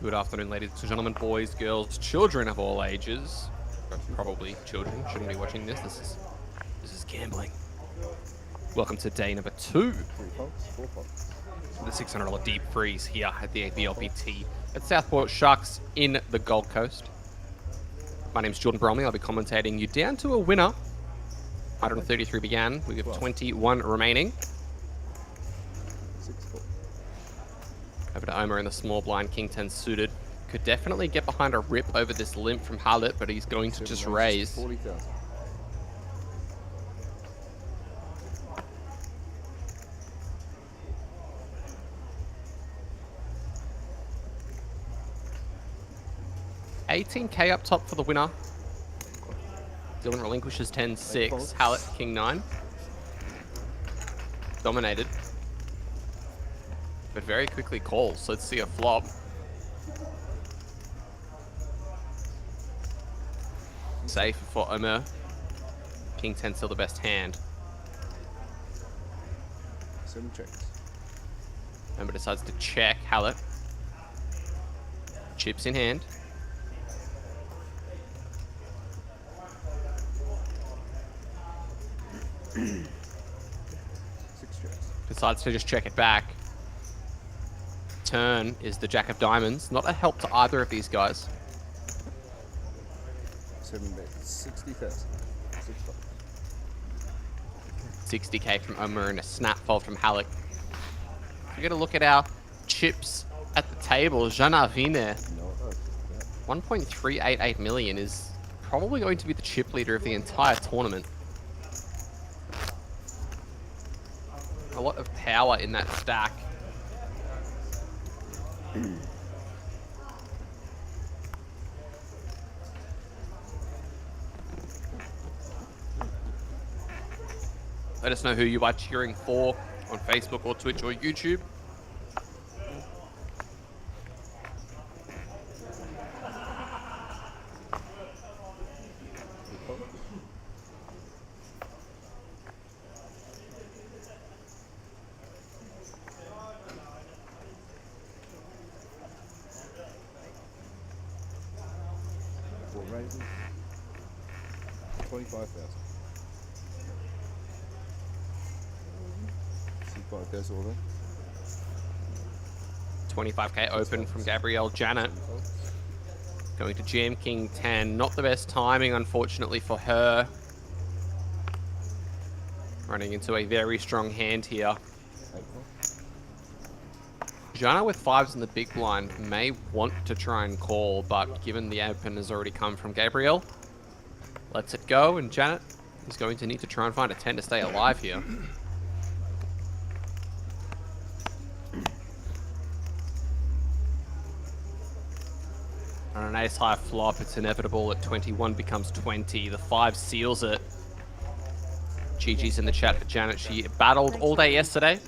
Good afternoon, ladies and gentlemen, boys, girls, children of all ages. Probably children shouldn't be watching this. This is gambling. Welcome to day number 2 of the $600 deep freeze here at the APLPT at Southport Sharks in the Gold Coast. My name's Jordan Bromley. I'll be commentating you down to a winner. 133 began. We have 21 remaining. Over to Omer in the small blind, King 10 suited. Could definitely get behind a rip over this limp from Hallett, but he's going to just raise. 40,000. $18K up top for the winner. Dylan relinquishes 10-6. Hallett, King 9. Dominated. But very quickly calls. Let's see a flop. Safe for Omer. King 10 still the best hand. 7 checks. Omer decides to check. Hallett. Chips in hand. Decides to just check it back. Turn is the Jack of Diamonds. Not a help to either of these guys. 7 bets. 60,000. 60K from Omer and a snap fold from Halleck. We're going to look at our chips at the table. Janavine, 1.388 million is probably going to be the chip leader of the entire tournament. A lot of power in that stack. Let us know who you are cheering for on Facebook or Twitch or YouTube. Raises. 25,000. See 5,000 all there. 25K open from Gabrielle Janet. Going to jam King 10. Not the best timing, unfortunately, for her. Running into a very strong hand here. Jana with 5s in the big blind may want to try and call, but given the open has already come from Gabriel, lets it go, and Janet is going to need to try and find a 10 to stay alive here. On an ace high flop, it's inevitable that 21 becomes 20. The 5 seals it. GG's in the chat for Janet. She battled all day yesterday.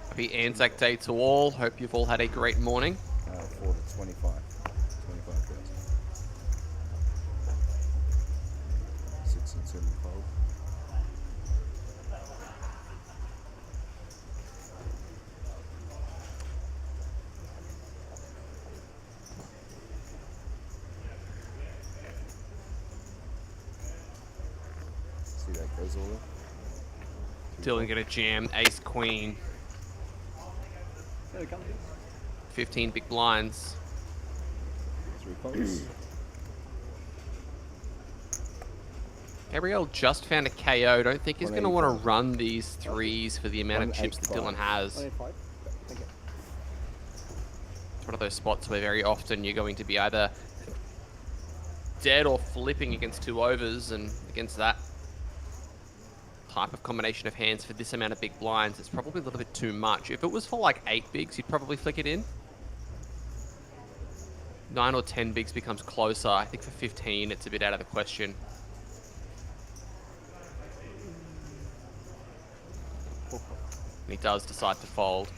Happy Anzac Day to all. Hope you've all had a great morning. 4 to 25. 25,000. 6 and 7 fold. See that goes all there. Dylan gonna jam ace queen. 15 big blinds. 3 pots. Gabriel just found a KO. Don't think he's going to want to 185. run these threes for the amount of chips that Dylan 185. has. 185. Thank you. It's one of those spots where very often you're going to be either dead or flipping against 2 overs, and against that type of combination of hands for this amount of big blinds, it's probably a little bit too much. If it was for like 8 bigs, you'd probably flick it in. 9 or 10 bigs becomes closer. I think for 15, it's a bit out of the question. And he does decide to fold.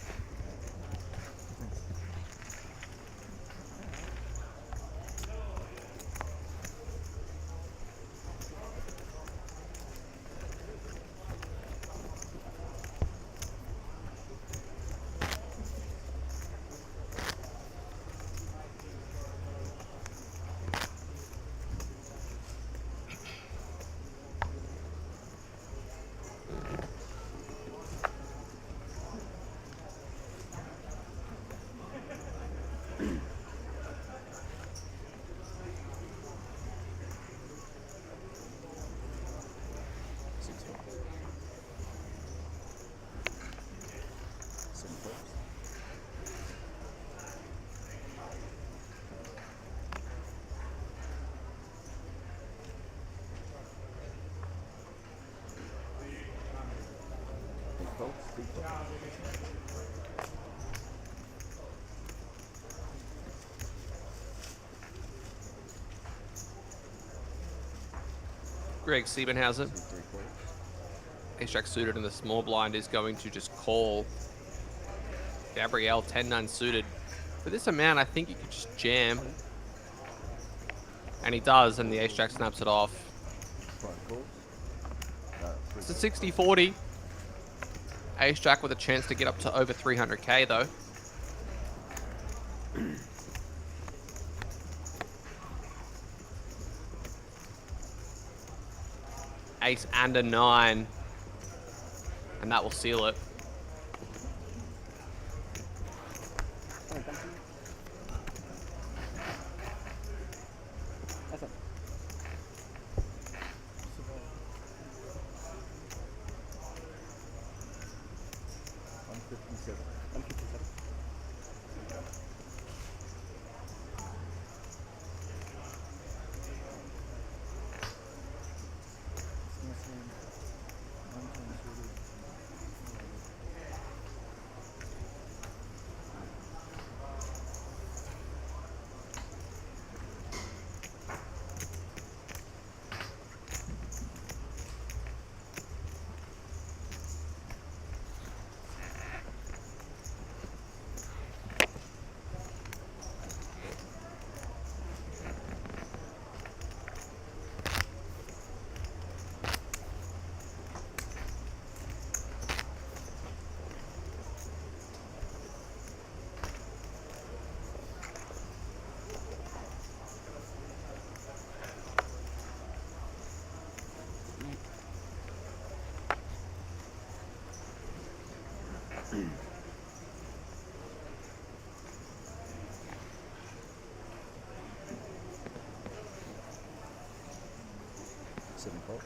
Greg Siebenhausen, ace-jack suited in the small blind, is going to just call. Gabriel 10-9 suited. For this amount, I think you could just jam. And he does, and the ace-jack snaps it off. It's a 60-40. Ace-jack with a chance to get up to over 300k though. Ace and a 9. And that will seal it. That's it. 157. 157. Seven pot.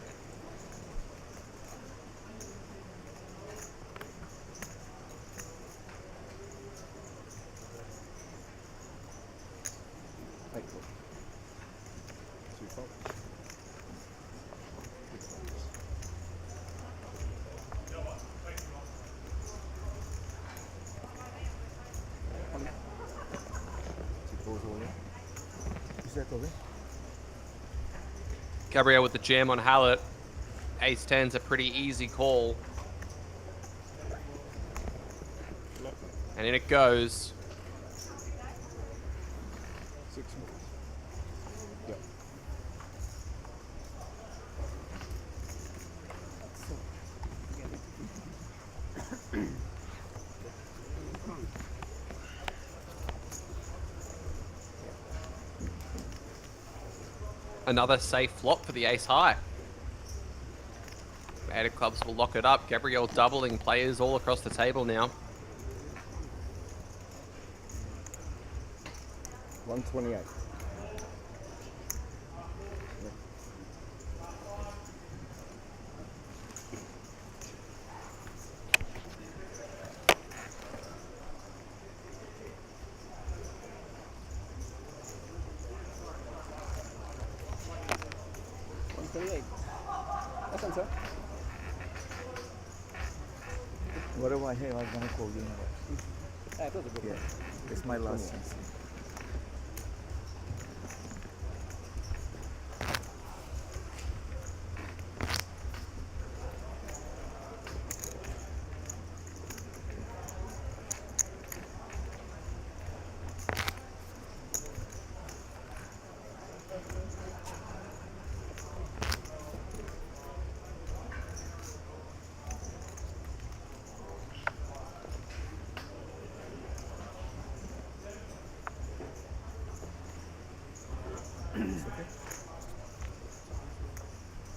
Eight pot. 2 pots. Gabriel with the jam on Hallett. Ace 10's a pretty easy call. And in it goes. 6 minutes. Yep. Another safe flop for the ace high. Added clubs will lock it up. Gabriel doubling players all across the table now. 128. That's answer. Whatever I have, I'm gonna call you. That was a good Yeah, one. it's my last chance.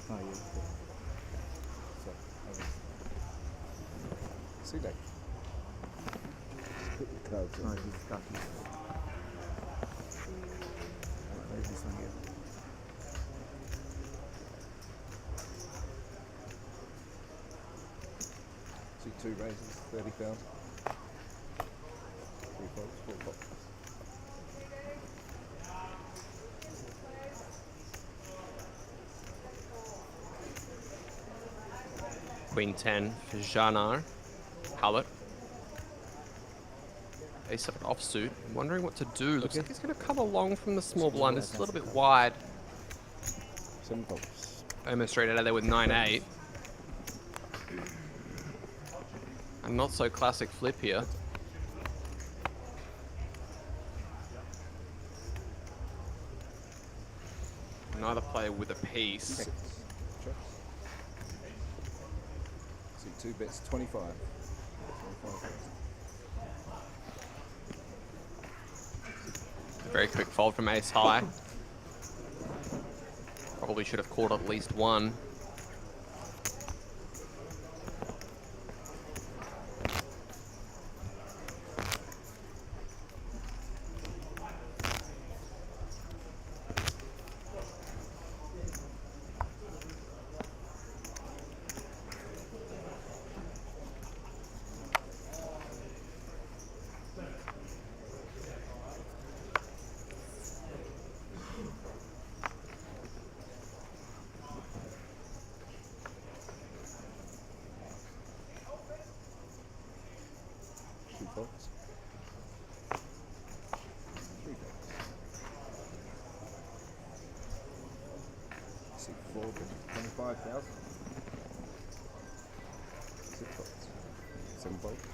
Oh, yeah. So, see that? Put your cards in. No, he's cocky. Where's this one here? See 2 raises, 30,000. 3 folks, 4 folks. Queen 10 for Janar. Hallett. Ace of an offsuit. I'm wondering what to do. Looks like he's going to come along from the small blind. This is a little bit wide. 7 folks. Almost straight out of there with 9-8. A not so classic flip here. Neither player with a piece. 6. Checks. See 2 bets, 25. 25. Very quick fold from ace high. Probably should have called at least one. Folks. 3 folks. See 4 bets, 25,000. 6 folks. 7 folks.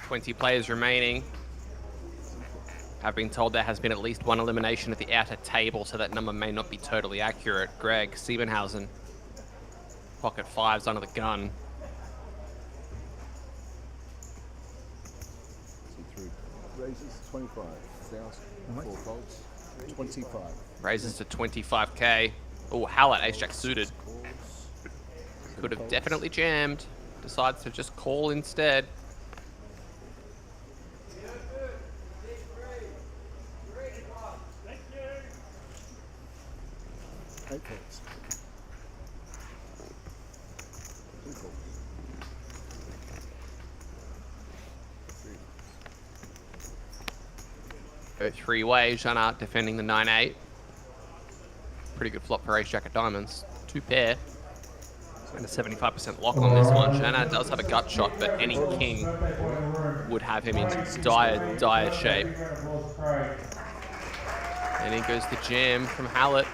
Twenty players remaining. I've been told there has been at least one elimination at the outer table, so that number may not be totally accurate. Greg Siebenhausen. Pocket 5s under the gun. See 3 raises, 25,000. 4 folks. 25. Raises to 25k. Oh, Hallett, ace-jack suited. Calls. Could have definitely jammed. Decides to just call instead. Eight folks. 2 folks. 3. Go three-way. Jana defending the 9-8. Pretty good flop for ace-jack of diamonds. Two pair. And a 75% lock on this one. Jana does have a gut shot, but any king would have him in dire shape. And in goes the jam from Hallett.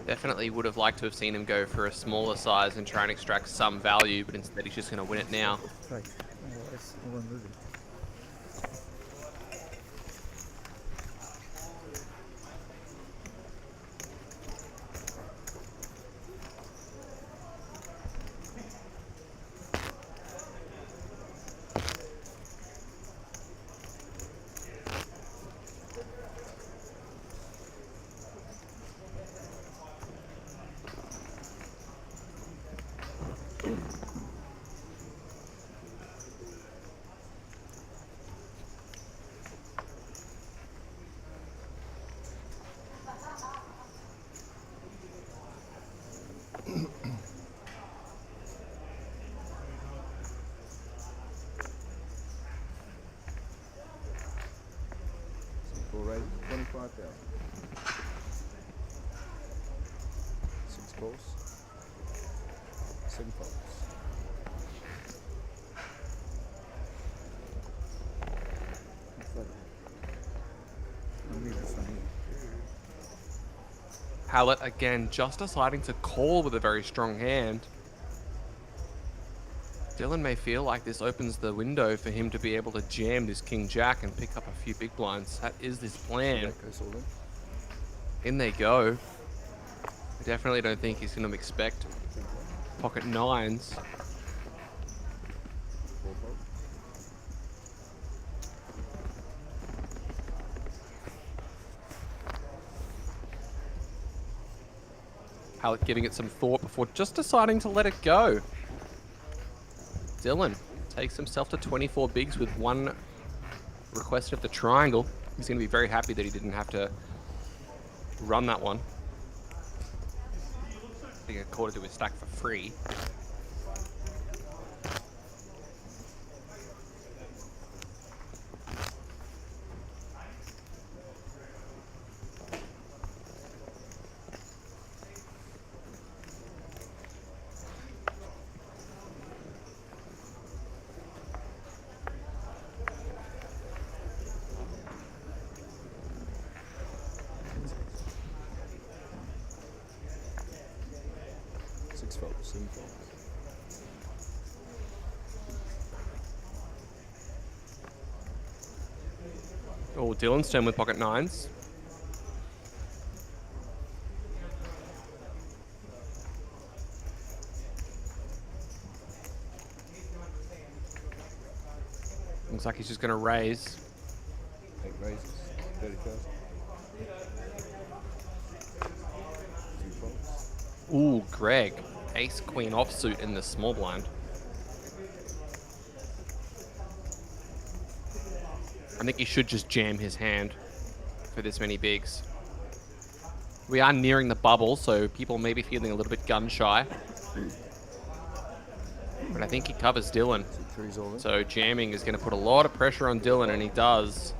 Definitely would have liked to have seen him go for a smaller size and try and extract some value, but instead he's just going to win it now. Right. Otherwise, I won't lose it. Full raise, 25,000. 6 calls. 7 folds. I'll leave this one here. Hallett again just deciding to call with a very strong hand. Dylan may feel like this opens the window for him to be able to jam this king jack and pick up a few big blinds. That is this plan. That goes all in. In they go. I definitely don't think he's going to expect pocket nines. 4 folds. Hallett giving it some thought before just deciding to let it go. Dylan takes himself to 24 bigs with one request of the triangle. He's going to be very happy that he didn't have to run that one. He got caught into his stack for free. Folds, 7 folds. Oh, Dylan's turn with pocket nines. Looks like he's just going to raise. 8 raises, 30,000. 2 folds. Ooh, Greg. Ace queen offsuit in the small blind. I think he should just jam his hand for this many bigs. We are nearing the bubble, so people may be feeling a little bit gun shy. But I think he covers Dylan. 3's all in. So jamming is going to put a lot of pressure on Dylan, and he does.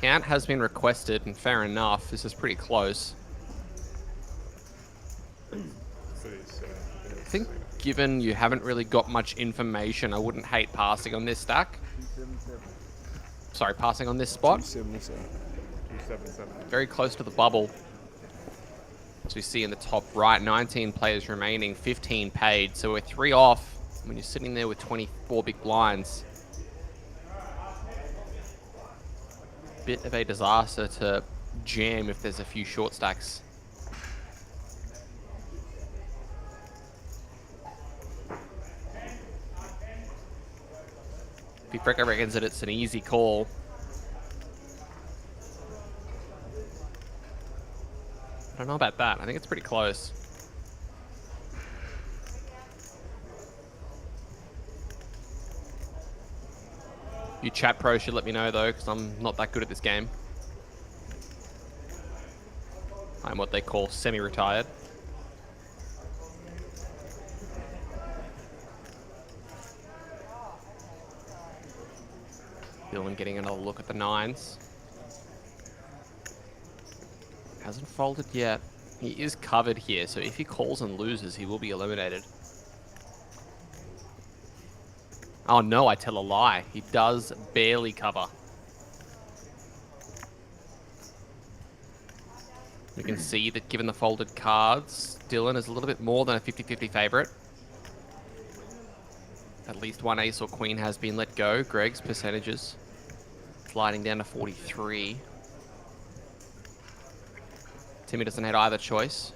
Count has been requested, and fair enough. This is pretty close. I think given you haven't really got much information, I wouldn't hate passing on this stack. Sorry, passing on this spot. 277. 277. Very close to the bubble. As we see in the top right, 19 players remaining, 15 paid. So we're 3 off when you're sitting there with 24 big blinds. Bit of a disaster to jam if there's a few short stacks. If Frecker reckons that it's an easy call. I don't know about that. I think it's pretty close. You chat pros should let me know though, because I'm not that good at this game. I'm what they call semi-retired. Dylan getting another look at the nines. Hasn't folded yet. He is covered here, so if he calls and loses, he will be eliminated. Oh no, I tell a lie. He does barely cover. You can see that given the folded cards, Dylan is a little bit more than a 50-50 favourite. At least one ace or queen has been let go. Greg's percentages sliding down to 43. Timmy doesn't have either choice.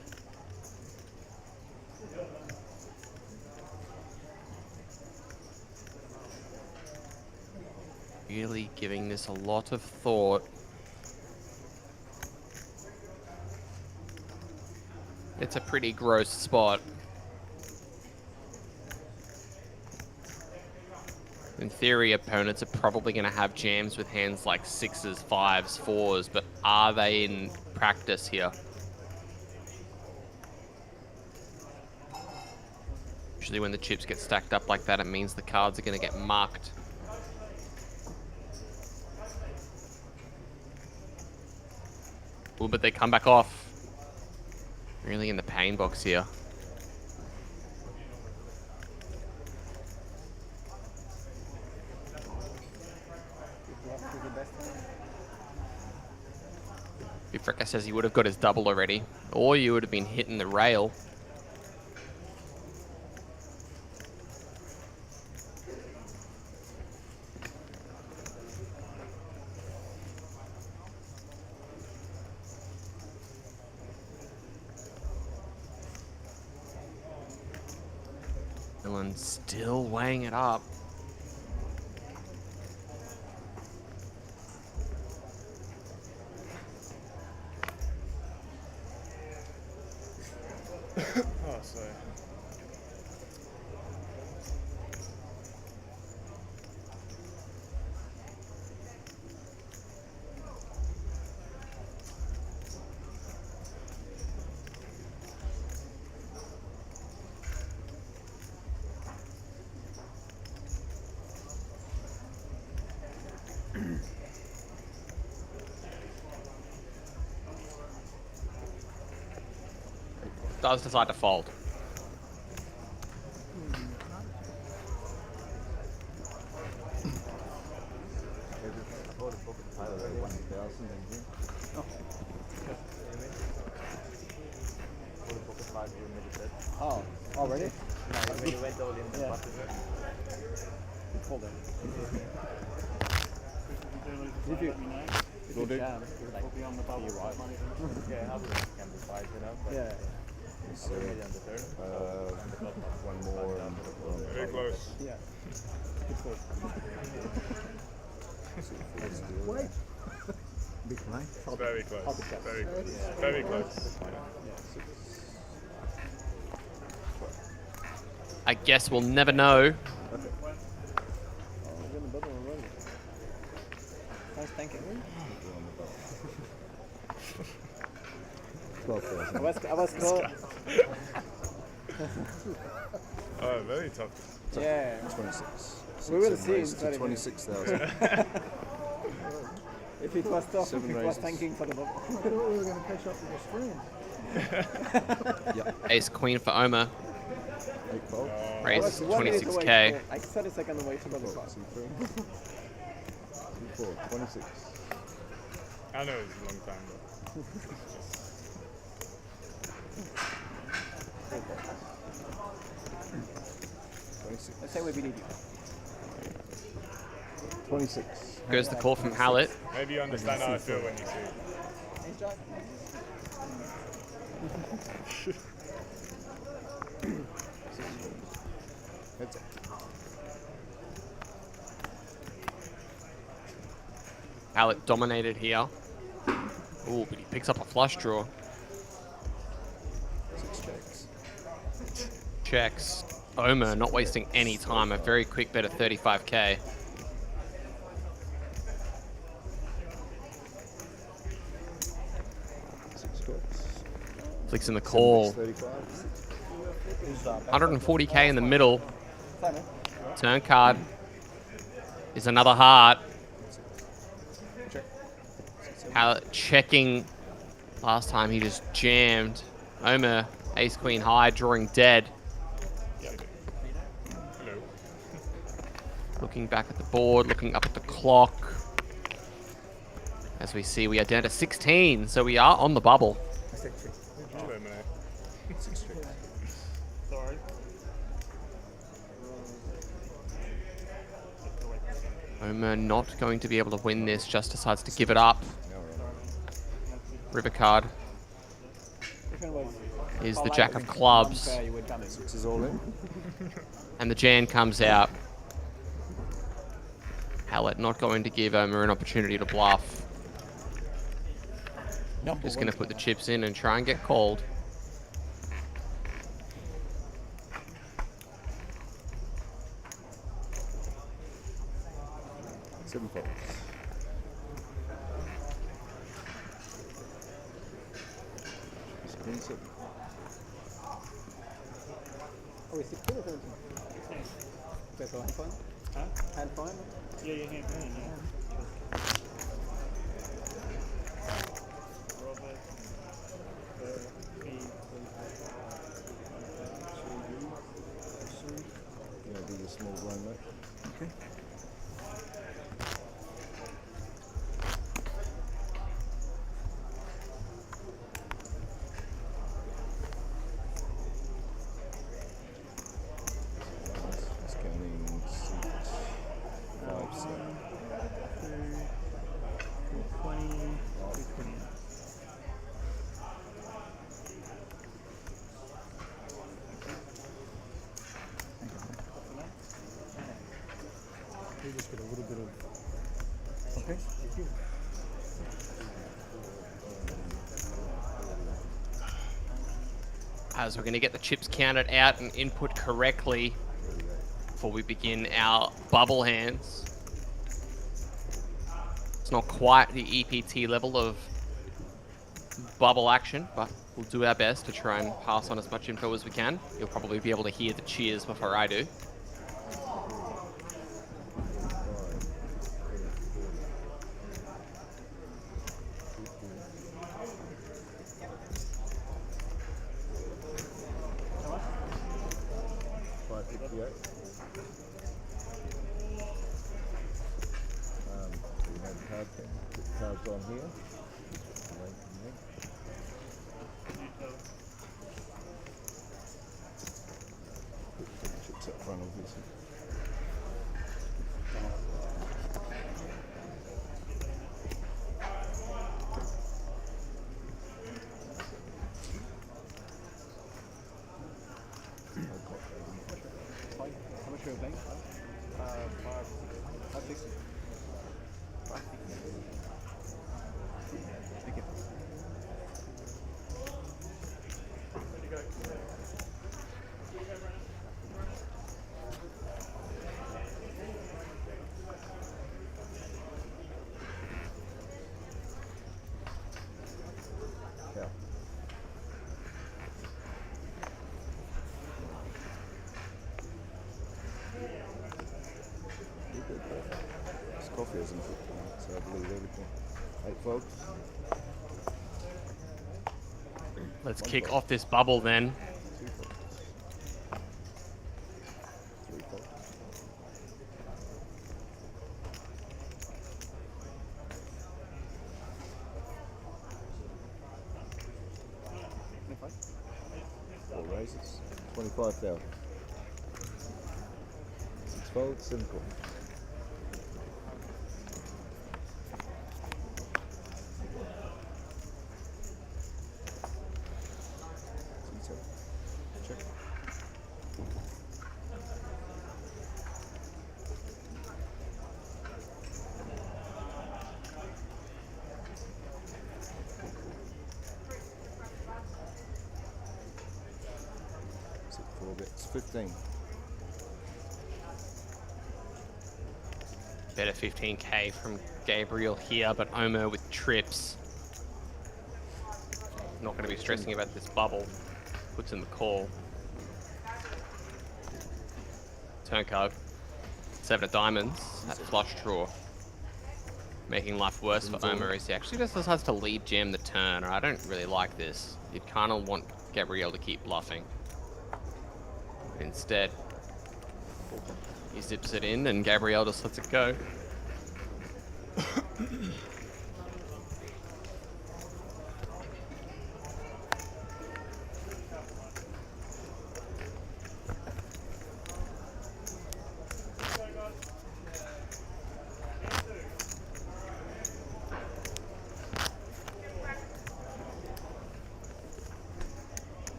Really giving this a lot of thought. It's a pretty gross spot. In theory, opponents are probably going to have jams with hands like sixes, fives, fours, but are they in practice here? Usually when the chips get stacked up like that, it means the cards are going to get marked. Ooh, but they come back off. Really in the pain box here. Bifreka says he would have got his double already, or you would have been hitting the rail. Dylan's still weighing it up. Oh, sorry. Does decide to fold. Oh, already? No, when you went all in the button. Hold on. If you jam, Like, will be on the bubble. you're right. Yeah, others can be five, you know. But Yeah. I will maybe on the third. And the top One more. Very close. Yeah. Wait. Big line. Very close. Very close. Very close. I guess we'll never know. Nice thinking. 12,000. I was close. Oh, very tough. Yeah. 26. We will Seven see raised in to 30 minutes. 26,000. If it was tough, Seven it was raises. thanking for the bubble. I thought we were going to catch up with the screen. Yep. Ace queen for Omer. 8 fold. Raises to 1 minute away, 26k. like 30 seconds away to bubble five. C3. C4. 26. I know it's a long time, but 26. Let's say we believe you. 26. Goes the call from Hallett. maybe you understand how I feel when you see it. Ace jack. Heads up. Hallett dominated here. Ooh, but he picks up a flush draw. 6 checks. Checks. Omer not wasting any time. A very quick bet of 35k. Flicks in the call. 35. 140k in the middle. Simon. Turn card is another heart. How checking last time he just jammed. Omer, ace queen high, drawing dead. Yeah. Hello. Looking back at the board, looking up at the clock. As we see, we are down to 16, so we are on the bubble. Hello, man. Six tricks. Sorry. Omer not going to be able to win this, just decides to give it up. Now we're on. River card is the jack of clubs, Six is all in. and the Jan comes out. Hallett not going to give Omer an opportunity to bluff. Just going to put the chips in and try and get called. Seven folds. Queen seven. Oh, is 16 or 17? Okay, so hand fine? Huh? Hand fine? Yeah, yeah. Robert. You know, do the small blind, mate. Okay. Discounting six, 5, 7. 220, 220. We just get a little bit of. Okay. Thank you. As we're going to get the chips counted out and input correctly before we begin our bubble hands. It's not quite the EPT level of bubble action, but we'll do our best to try and pass on as much info as we can. You'll probably be able to hear the cheers before I do. So you have put the cards on here. Away from there. Put the chips up front, obviously. Fine. How much are you playing? 5, 6. 5, 6. Thank you. Yeah. You're good, bro. This coffee isn't good tonight, so I believe everything. 8 folks. Let's kick off this bubble then. 2 folks. 3 folks. Four raises. 25,000. 6 folds, 7 calls. Check. Is it 4 bits? 15. Better 15k from Gabriel here, but Omer with trips. Not going to be stressing about this bubble. Puts in the call. Turn card. 7 of diamonds. That flush draw. making life worse for Omar is he actually just decides to lead jam the turn. I don't really like this. You'd kind of want Gabrielle to keep bluffing. Instead, he zips it in and Gabrielle just lets it go.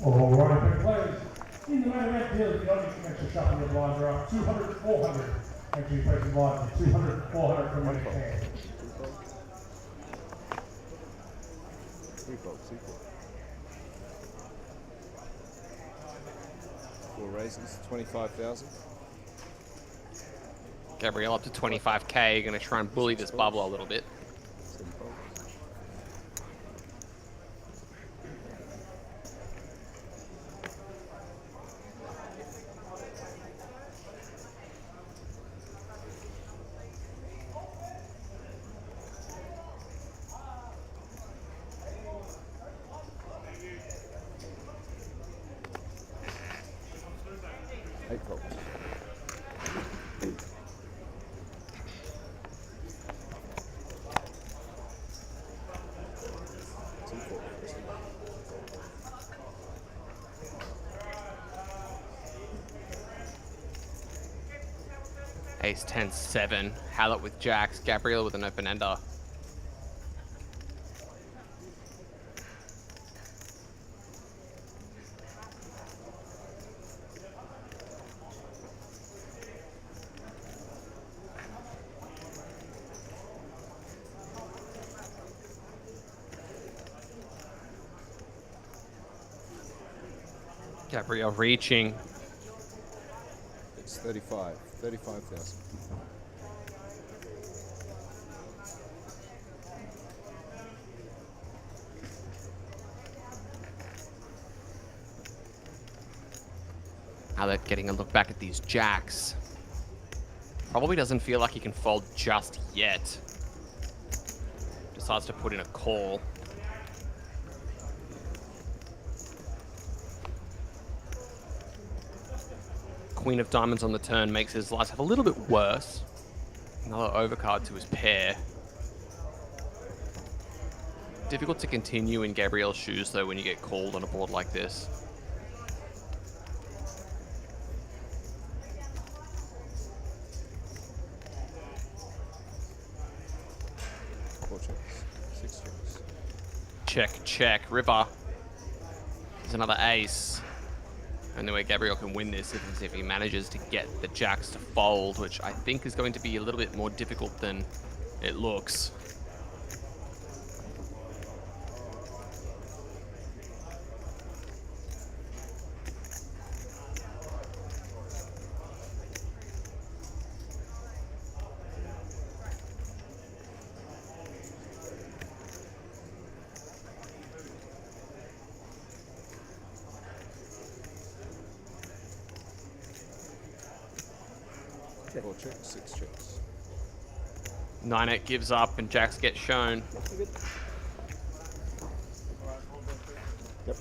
All right, big plays. In the main event deal, the audience can actually shuffle your blinds are up 200, 400. Actually, pressing blinds from 200, 400 from your hand. Three folks equal. 4 raises, 25,000. Gabrielle up to 25k, gonna try and bully this bubble a little bit. 7 folks. Eight folks. Ace 10-7, Hallett with jacks, Gabrielle with an open ender. Gabrielle reaching. It's 35,000. Hallett getting a look back at these jacks. Probably doesn't feel like he can fold just yet. Decides to put in a call. Queen of diamonds on the turn makes his life a little bit worse. Another overcard to his pair. Difficult to continue in Gabrielle's shoes though when you get called on a board like this. Four checks. 6 checks. Check, check, river. There's another ace. Only way Gabrielle can win this is if he manages to get the jacks to fold, which I think is going to be a little bit more difficult than it looks. Four checks, 6 checks. 9-8 gives up and jacks get shown. Yep.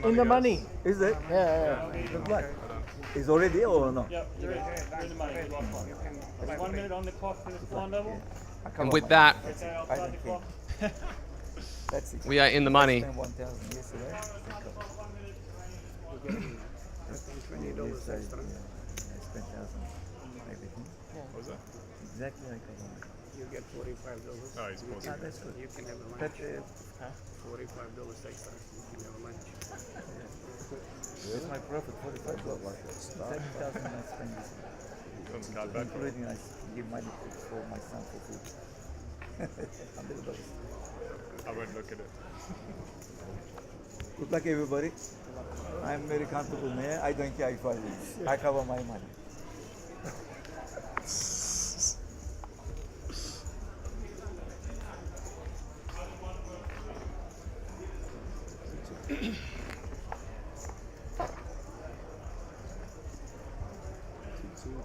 In the money. Is it? Yeah. Look like. Is already or no? Yep, you're in the money. You lost one. There's 1 minute on the clock for the blind level. And with that, Okay, I'll start the clock. That's it. we are in the money. Spent 1,000 yesterday. $20 extra. I spent 1,000. everything. What was that? Exactly like a one. You get $45. Oh, he's pausing. That's good. You can have a But lunch. $45 extra. You can have a lunch. that's my profit, $45. Like that start. 30,000 I spend. On the card back. Including I give money for my son for food. $100. I won't look at it. Good luck, everybody. I'm very comfortable man. I don't care if I lose. I cover my money.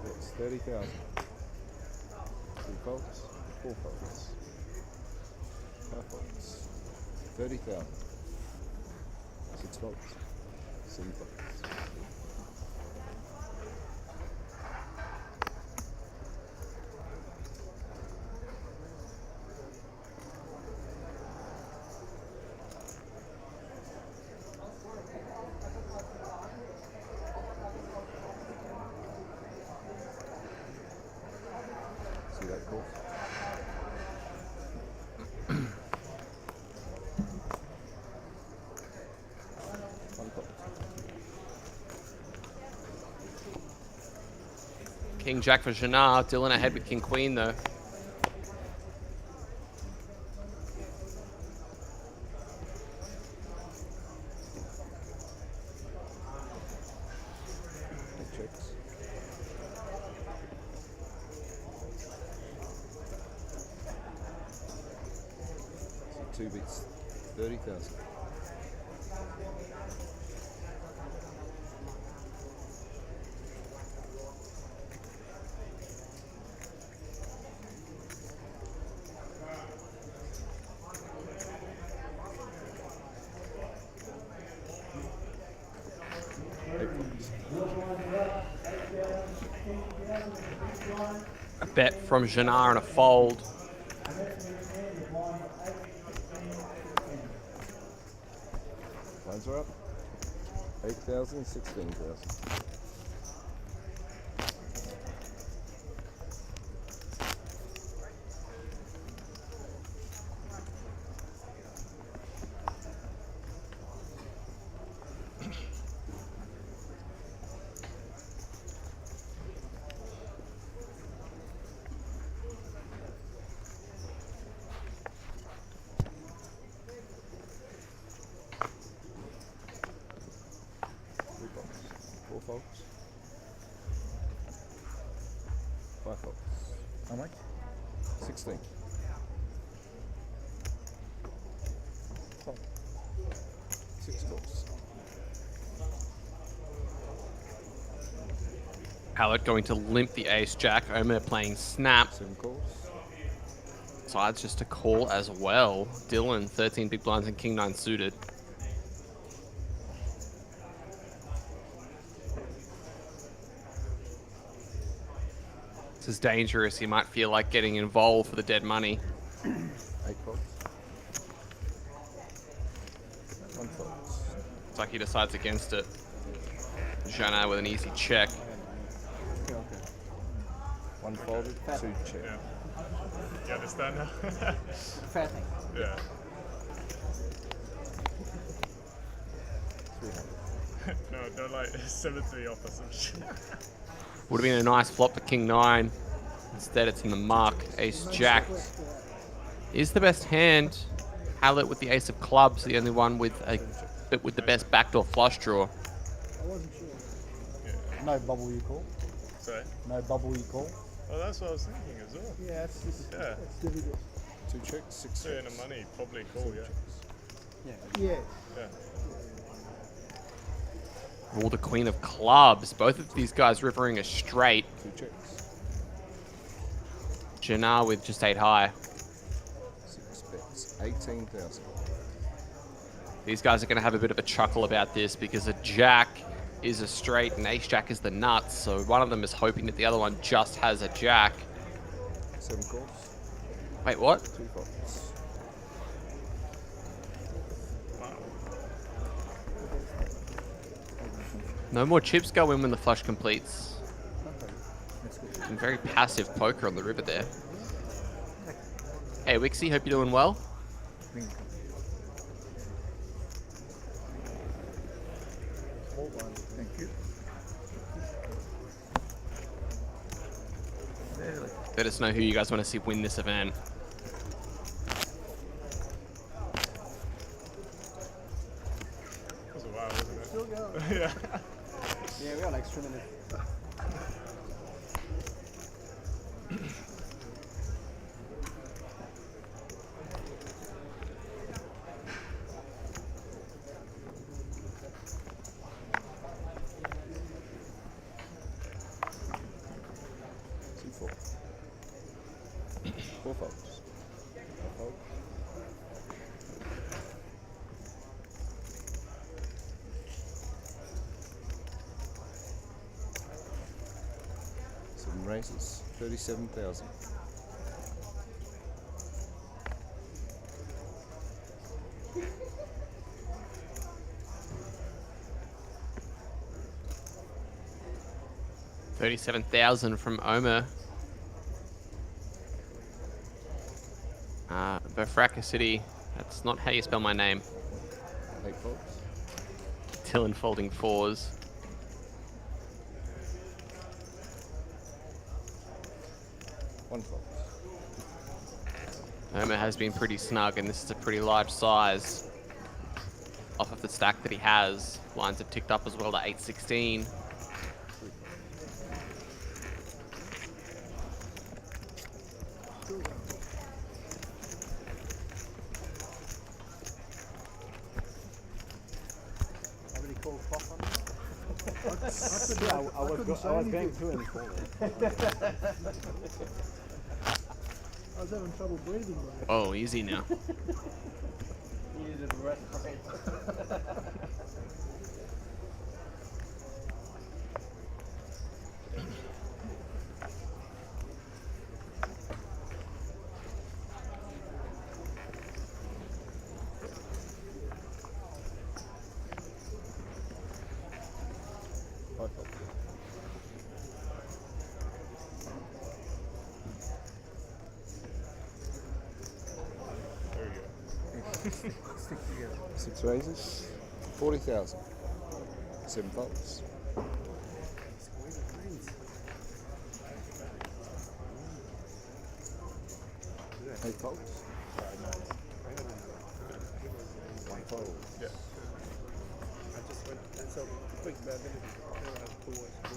That's 30,000. 3 folds, 4 folds, 5 folds, 30,000. 6 folds, 7 folds. See that course? One fold. King Jack for Jannar. Dylan ahead with King Queen though. That checks. So 2 bits, 30,000. A bet from Jannar and a fold. Lines are up. 8,000, 16,000. Three folds, 4 folds, 5 folds, How much? 16. Fold. 6 folds. Hallett going to limp the ace jack. Omer playing snap. 7 calls. Sides just a call as well. Dylan 13 big blinds and King 9 suited. This is dangerous. He might feel like getting involved for the dead money. 8 folds. 1 fold. It's like he decides against it. Jannar with an easy check. 1 folded, 2 check. Yeah. You understand now? Fair thing. Yeah. 300. No, don't like 7-3 off or some shit. Would have been a nice flop for King 9. Instead, it's in the muck. Ace Jack is the best hand. Hallett with the ace of clubs, the only one with the best backdoor flush draw. I wasn't sure. No bubble you call. Sorry. No bubble you call. Oh, that's what I was thinking as well. Yeah, it's just, Yeah. it's difficult. 2 checks, 6 Three in checks. the money, probably cool, yeah. Yeah. Yeah. All the queen of clubs. Both of these guys rivering a straight. 2 checks. Jannar with just 8 high. 6 bets, 18,000. These guys are going to have a bit of a chuckle about this because a jack is a straight and ace jack is the nuts. So one of them is hoping that the other one just has a jack. 7 calls, Wait, what? 2 folds. No more chips go in when the flush completes. Looking very passive poker on the river there. Hey Wixie, hope you're doing well. Thank you. Let us know who you guys want to see win this event. That was a while, wasn't it? Still going. Yeah. Yeah, we got an extra minute. C4. 4 folds. 4 folds. Seven raises. 37,000. $37,000 from Omer. Bafraka City. That's not how you spell my name. 8 folds. Dylan folding 4s. One fold. Omer has been pretty snug, and this is a pretty large size. Off of the stack that he has, lines have ticked up as well to 816. Nobody called clock on this? I was going to and call it. I was having trouble breathing. Oh, easy now. You needed a rest break. There we go. 6 raises. 40,000. 7 folds. 8 folds. 1 fold. Yeah. I just went, that's a quick bad minute.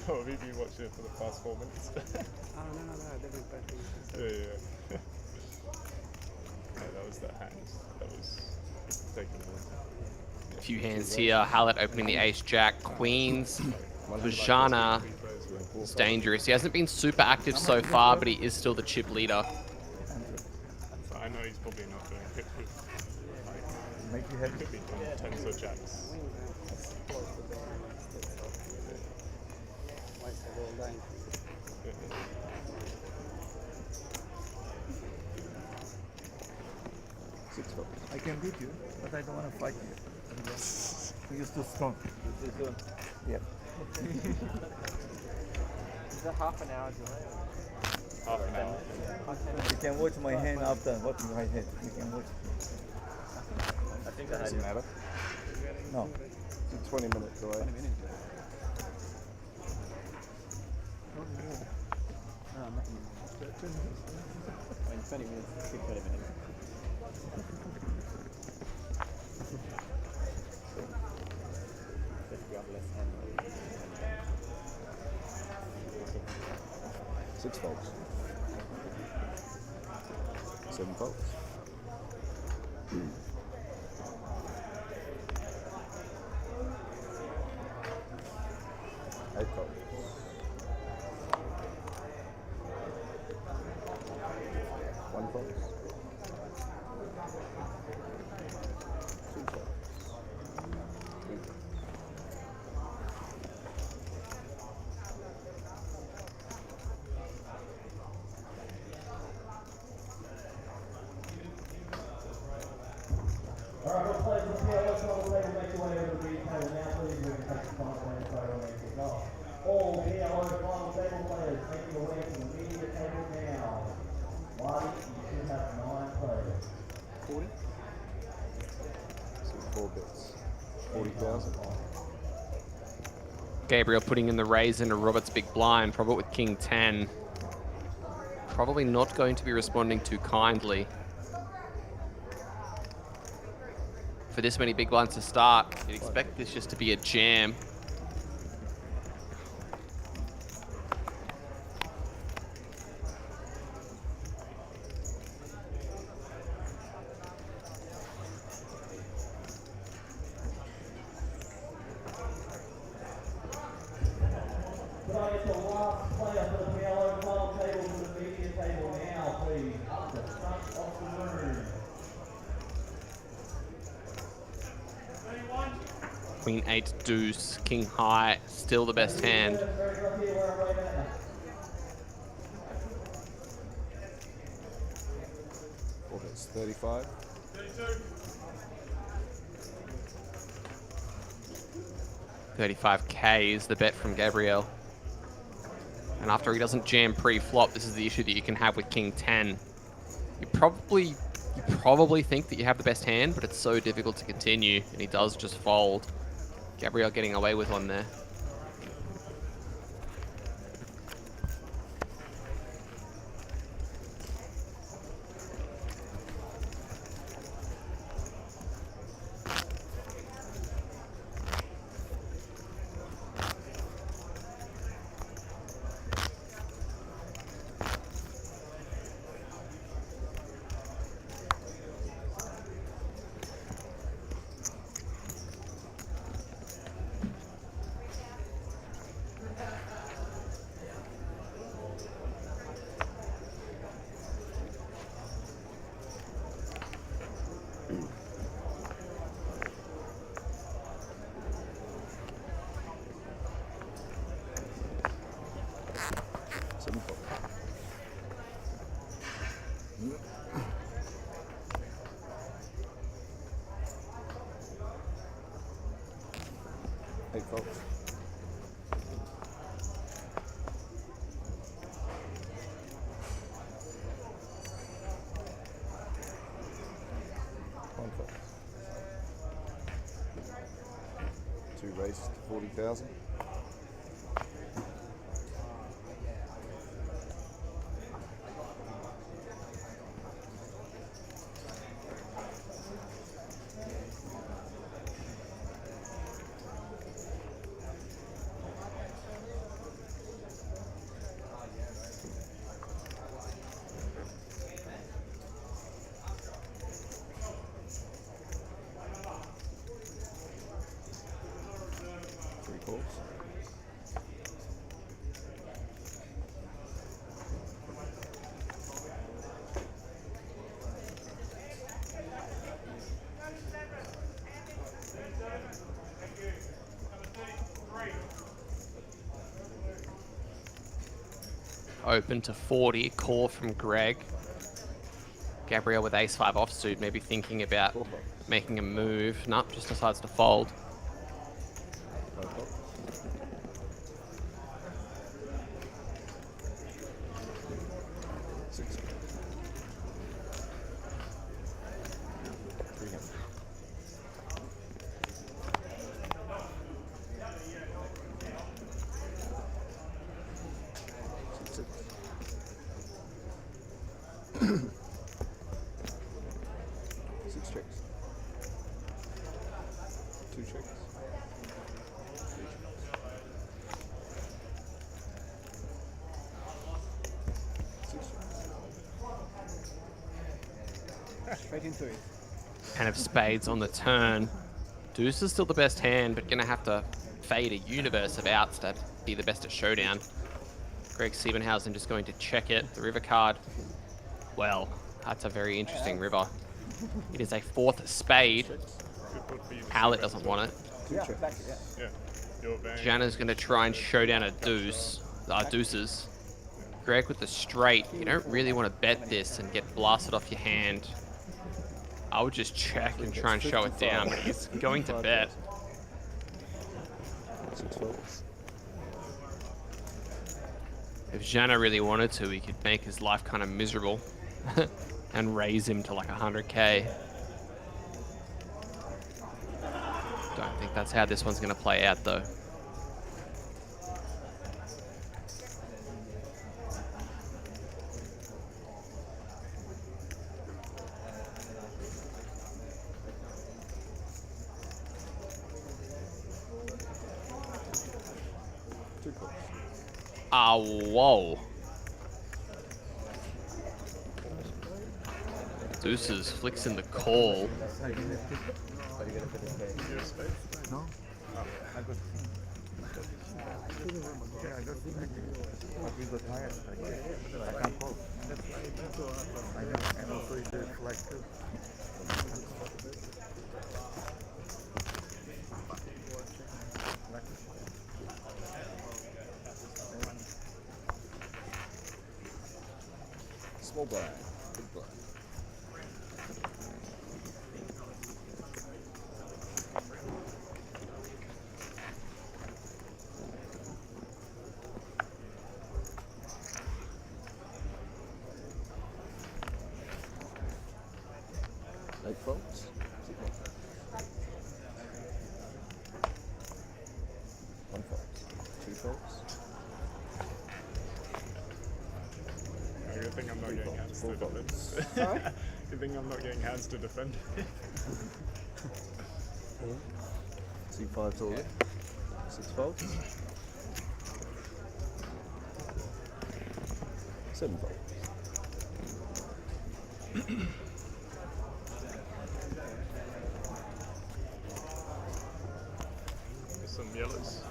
Oh, have you been watching it for the past 4 minutes? Oh, no, they went back. Yeah. Yeah, that was the hand. That was taking A few hands here. Hallett opening the ace jack. Queens. Vajana is dangerous. He hasn't been super active so far, but he is still the chip leader. So I know he's probably not doing it with Make you happy. could be tens or jacks. Six folds. I can beat you, but I don't want to fight you. You're too strong. Yeah. Is that half an hour delay? Half an hour. You can watch my hand after watching my head. You can watch. I think I Doesn't matter. No. It's 20 minutes away. 20 minutes. No, nothing. I mean, 20 minutes, 20 minutes. Just grab less hand. 6 folds. 7 folds. 8 folds. 1 fold. 2 folds. Alright, we'll play the PLS level table, make your way over to the green table now, please. We can take the final photo and make it off. All PLO final table players, make your way to the 40? So 4 bits. 40,000. Gabriel putting in the raise into Robert's big blind. Robert with king 10. Probably not going to be responding too kindly. For this many big blinds to start, you'd expect this just to be a jam. Could I get the last player for the PLO final table to the media table now, please? Up the front of the room. Queen 8 deuce, king high, still the best hand. 4 bits. 35. 35k is the bet from Gabriel. And after he doesn't jam pre-flop, this is the issue that you can have with king 10. You probably think that you have the best hand, but it's so difficult to continue, and he does just fold. Gabriel getting away with one there. Eight folks. One fold. 2 raised to 40,000. Open to 40, call from Greg. Gabriel with ace-5 offsuit, maybe thinking about making a move. Nope, just decides to fold. Six checks. 2 checks. 3 checks. 6 checks. Straight into it. Hand of spades on the turn. Deuce is still the best hand, but gonna have to fade a universe of outs to be the best at showdown. Greg Siebenhausen just going to check it. The river card. Well, that's a very interesting river. It is a 4th spade. Hallett doesn't want it. Yeah, exactly, yeah. Yeah. Your bang. Jana's going to try and show down a deuce. Deuces. Greg with the straight. You don't really want to bet this and get blasted off your hand. I would just check and try and show it down, but he's going to bet. 6 folds. If Jana really wanted to, he could make his life kind of miserable and raise him to like 100k. Don't think that's how this one's going to play out, though. Ah, whoa. Deuces flicks in the call. No. I can't call. I know, and also it's collective. Small blind, big blind. Eight folks. One folks. Two folks. Good thing I'm not getting hands to defend. Sorry? Good thing I'm not getting hands to defend. Two fives all in. Six folks. Seven folks. Some yellows.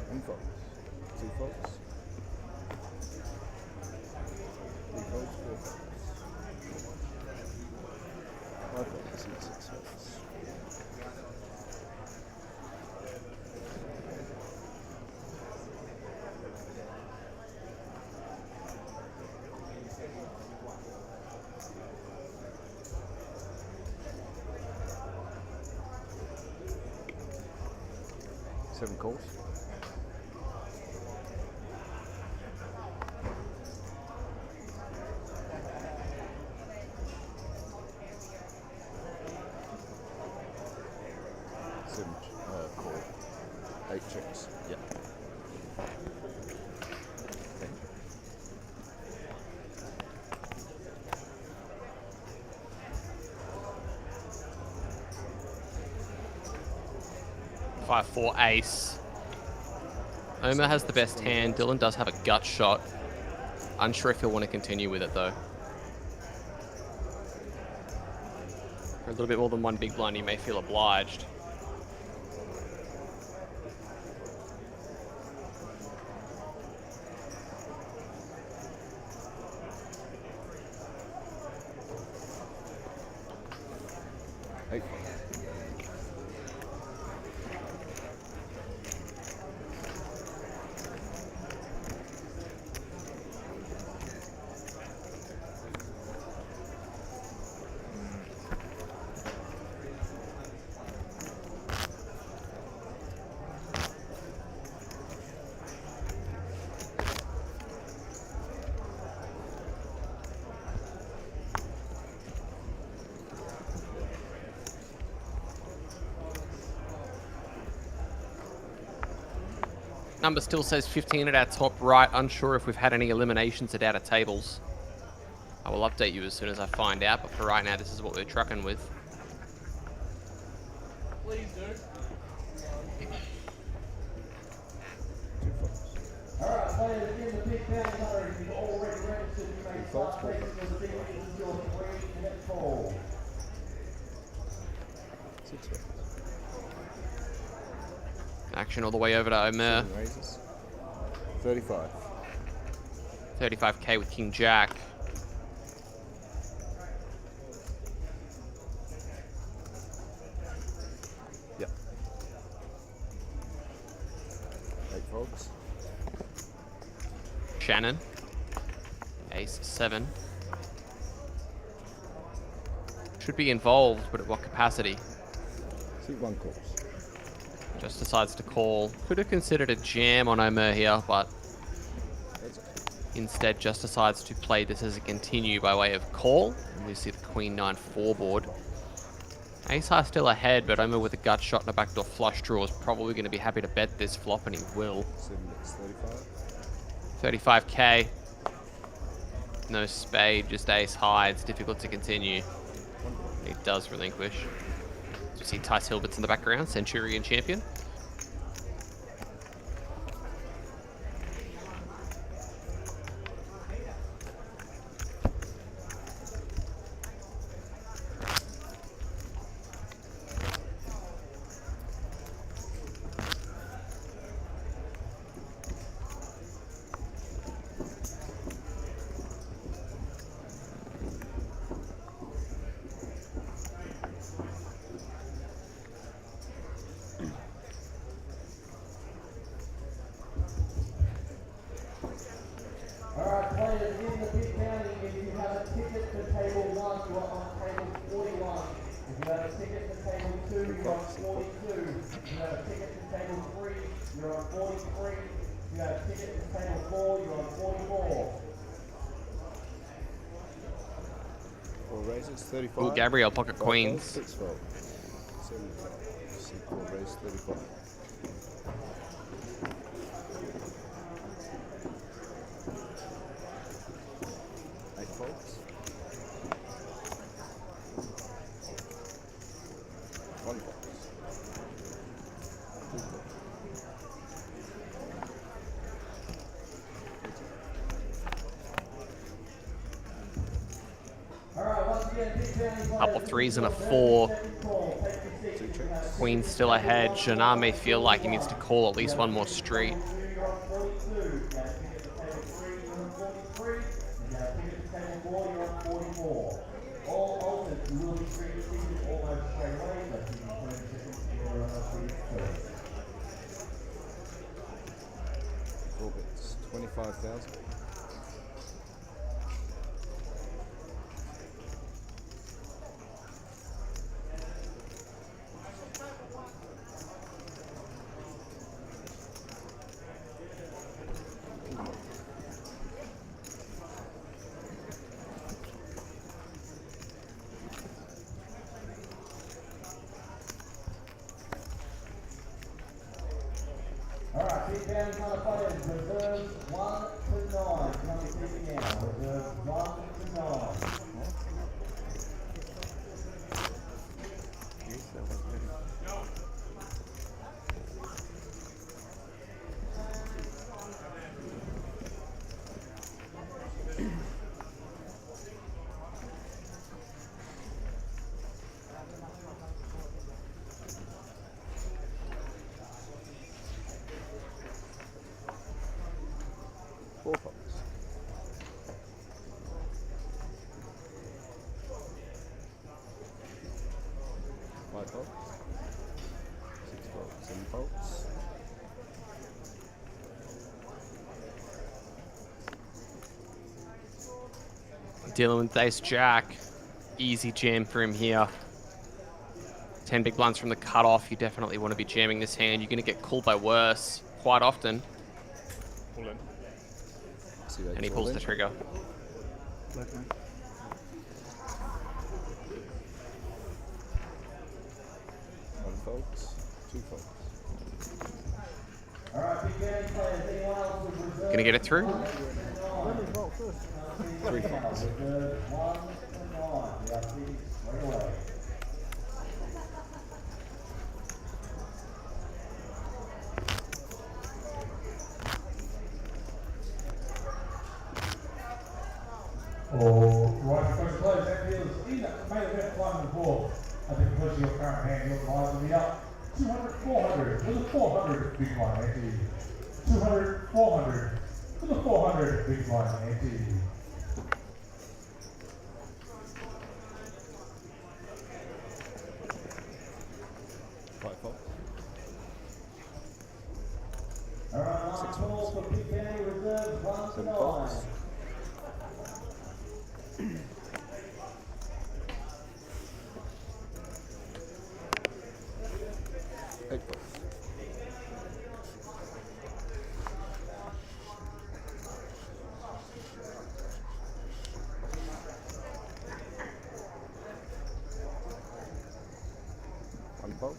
One folks. Two folks. Three folks, four folks. Five folks and six folks. Seven calls. Seven call. Eight checks. Yep. Okay. 5-4 ace. Omer has the best hand. Dylan does have a gut shot. Unsure if he'll want to continue with it, though. For a little bit more than one big blind, he may feel obliged. Eight. Number still says 15 at our top right. Unsure if we've had any eliminations at outer tables. I will update you as soon as I find out, but for right now, this is what we're trucking with. Please do. Alright, players in the big band number, you've already registered. You may start taking the big until 3 minutes old. 6 folds. Action all the way over to Omer. 7 raises. 35. 35k with King Jack. Yep. 8 folds. Shannon. Ace 7. Should be involved, but at what capacity? Suit 1 calls. Just decides to call. Could have considered a jam on Omer here, but That's okay. instead just decides to play this as a continue by way of call. And we see the Queen 9-4 board. Ace high still ahead, but Omer with a gut shot and a backdoor flush draw is probably going to be happy to bet this flop, and he will. 7 bets. 35. 35k. No spade, just ace high. It's difficult to continue. He does relinquish. You see Tice Hilbert's in the background, Centurion champion. Alright, players in the big county, if you have a ticket to table 1, you are on table 41. If you have a ticket to table 2, you're on 42. If you have a ticket to table 3, you're on 43. If you have a ticket to table 4, you're on 44. 4 raises. 35. Ooh, Gabrielle, pocket 5 queens. folds, 6 folds. 7 folds. See 4 raises. 35. 8 folds. 1 fold. 2 folds. Alright, once again, big county players. Couple threes and a 4. 2 checks. Queen's still ahead. Jannar may feel like he needs to call at least one more street. You're on 42. If you have a ticket to table 3, you're on 43. If you have a ticket to table 4, you're on 44. All alternates will be treated almost straight away, but you can put in tickets for first. 4 bets. 25,000. Alright, big county kind of players, reserves 1 to 9. Come and see me now. Reserves 1 to 9. Four folds. 5 folds. 6 folds. 7 folds. Dealing with ace jack. Easy jam for him here. 10 big blinds from the cutoff. You definitely want to be jamming this hand. You're going to get called by worse quite often. All in. See that And he all pulls in. the trigger. One folds. 2 folds. Alright, big county players, anyone else with reserves? Going to get it through? 3 folds. Reserves 1 to 9. We are seated straight away. All right, first players, that deals in the main event 1 and 4. at the conclusion of your current hand, your prize will be up 200, 400, with a 400 big blind ante. 200, 400, with a 400 big blind ante. Five faults. Alright, last call for Big County Reserve 1 to 7 9. faults. 8 faults.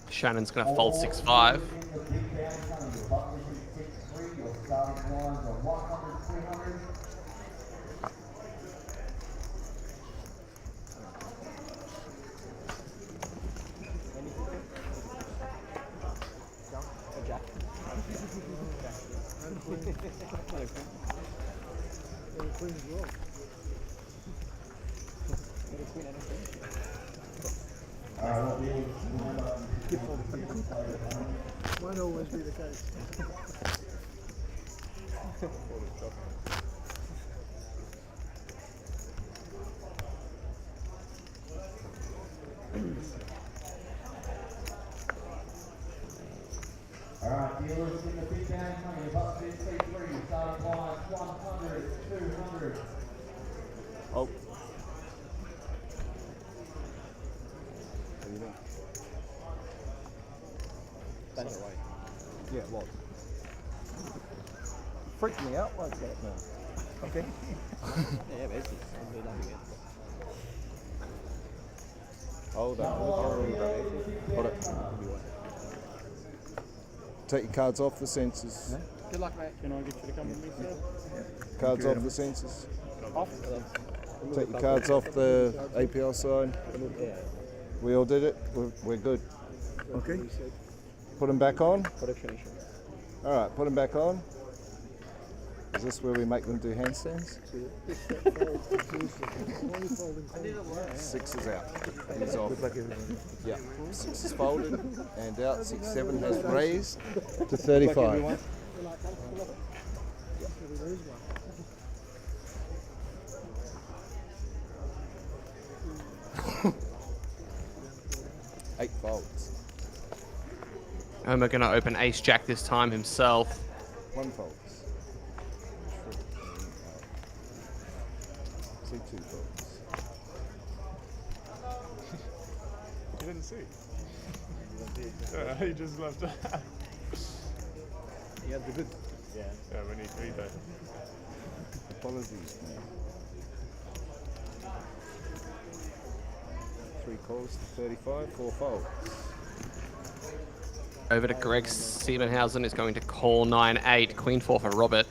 Shannon's going to fold 6-5. Won't always be the case. Alright, dealers in the big game money, about 53, starting line 100, 200. Oh. What do you think? That's away. Yeah, it was. Freaked me out like that. No. Okay. Yeah, basically. Hold on. Hold it. Take your cards off the sensors. Good luck, mate. Can I get you to come with me, sir? Cards off the sensors. Off. Take your cards off the APL side. Yeah. We all did it. We're good. Okay. Put them back on. Production issue. All right, put them back on. Is this where we make them do handstands? 6 is out. He's off. Yeah. 6 is folded and out. 6-7 has raised to 35. Eight folds. Homer going to open ace-jack this time himself. 1 folds. See 2 folds. You didn't see. He just left. He had the good. Yeah. Yeah, we need 3 though. Apologies, man. 3 calls to 35, 4 folds. Over to Greg Siebenhausen is going to call 9-8. Queen 4 for Robert.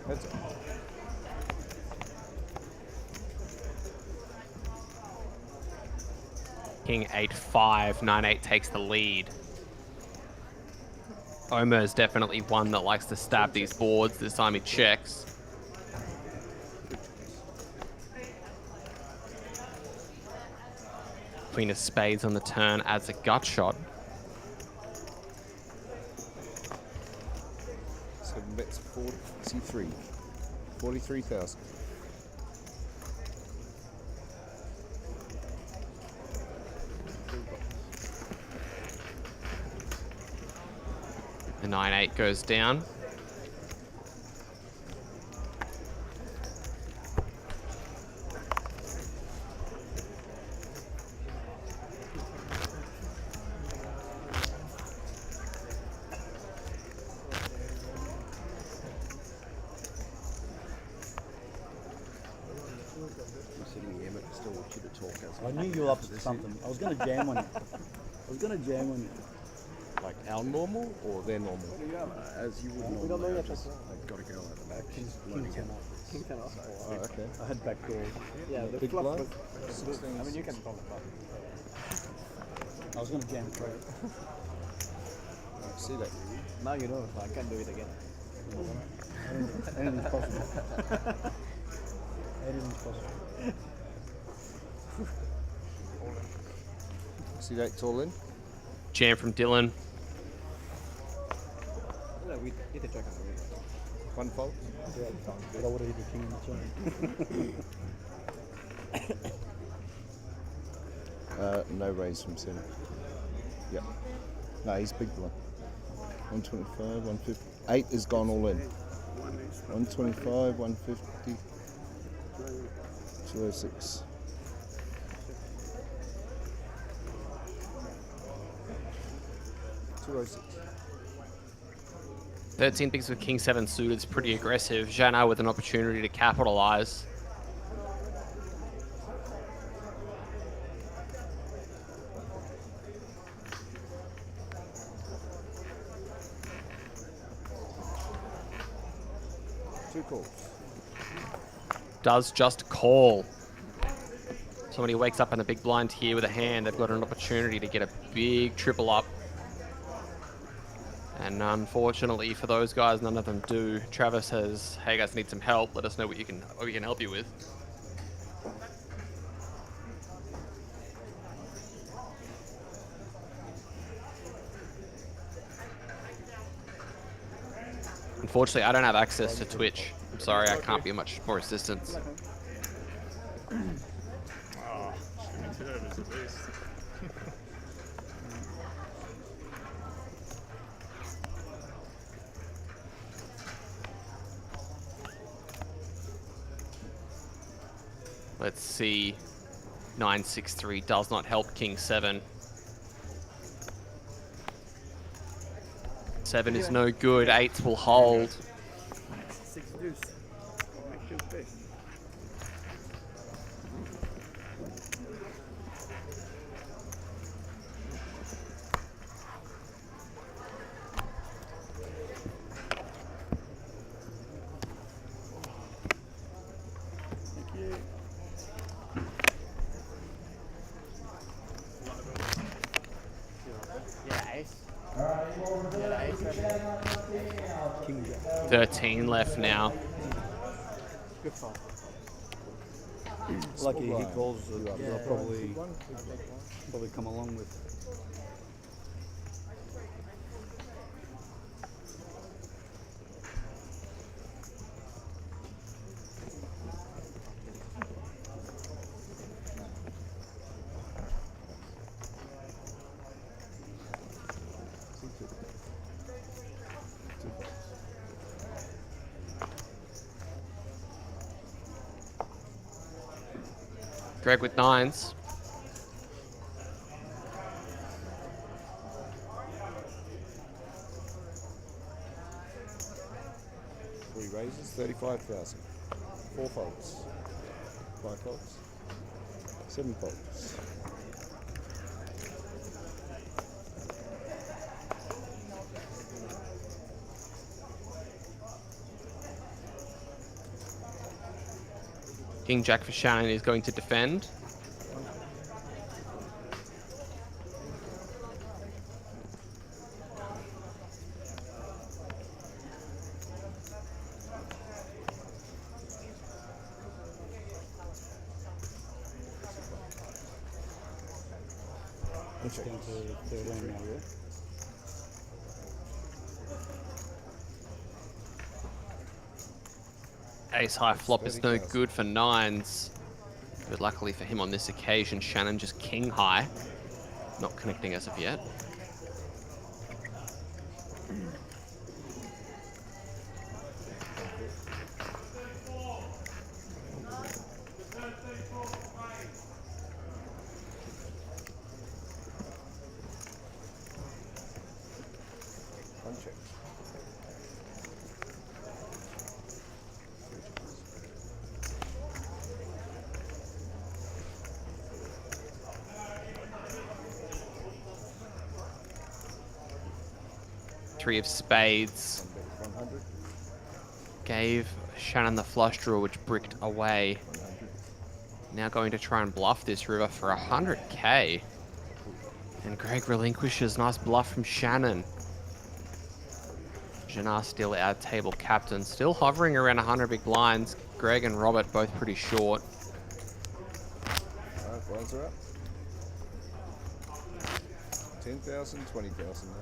Heads up. King 8-5. 9-8 takes the lead. Omer is definitely one that likes to stab these boards. This time he checks. Queen of spades on the turn adds a gut shot. 7 bets, 43. 43,000. The 9-8 goes down. I knew you were up to something. I was going to jam on you. Like our normal or their normal? As you would We normally, don't know yet. I've got a girl at the back. She's King loading 10 in. off. King 10 off. Oh, okay. I had back door. Yeah, the Big fluff blind? was. I mean, you can call it fluff. I was going to jam through. See that? No, you don't. I can't do it again. Anything's possible. Anything's possible. See that? It's all in. Jam from Dylan. No, we hit the check on the ring. One fault. Yeah, it's fine. But I would have hit the king in the turn. No raise from center. Yep. No, he's big one. 125, 150. 8 is gone all in. 125, 150, 206. 206. 13 bigs with King 7 suited is pretty aggressive. Jana with an opportunity to capitalize. Two calls. Does just call. Somebody wakes up in the big blind here with a hand. They've got an opportunity to get a big triple up. And unfortunately for those guys, none of them do. Travis says, hey guys, need some help. Let us know what we can help you with. Unfortunately, I don't have access to Twitch. I'm sorry, I can't be much more assistance. Oh, shooting turnovers at least. Let's see. 963 does not help King 7. 7 is no good. 8s will hold. 6 deuce. Make sure pay. Thank you. Yeah, ace. King jack. 13 left now. Good fight. Lucky he calls they'll probably come along with. Greg with 9s. Three raises, 35,000. 4 folds. 5 folds. 7 folds. King Jack for Shannon is going to defend. It's down to 13 now, yeah? Ace high flop is no good for 9s. But luckily for him on this occasion, Shannon just king high. Not connecting as of yet. One check. Three of spades. 100. Gave Shannon the flush draw, which bricked away. 100. Now going to try and bluff this river for 100k. And Greg relinquishes. Nice bluff from Shannon. Jannar still our table captain. Still hovering around 100 big blinds. Greg and Robert both pretty short. Alright, blinds are up. 10,000, 20,000 now.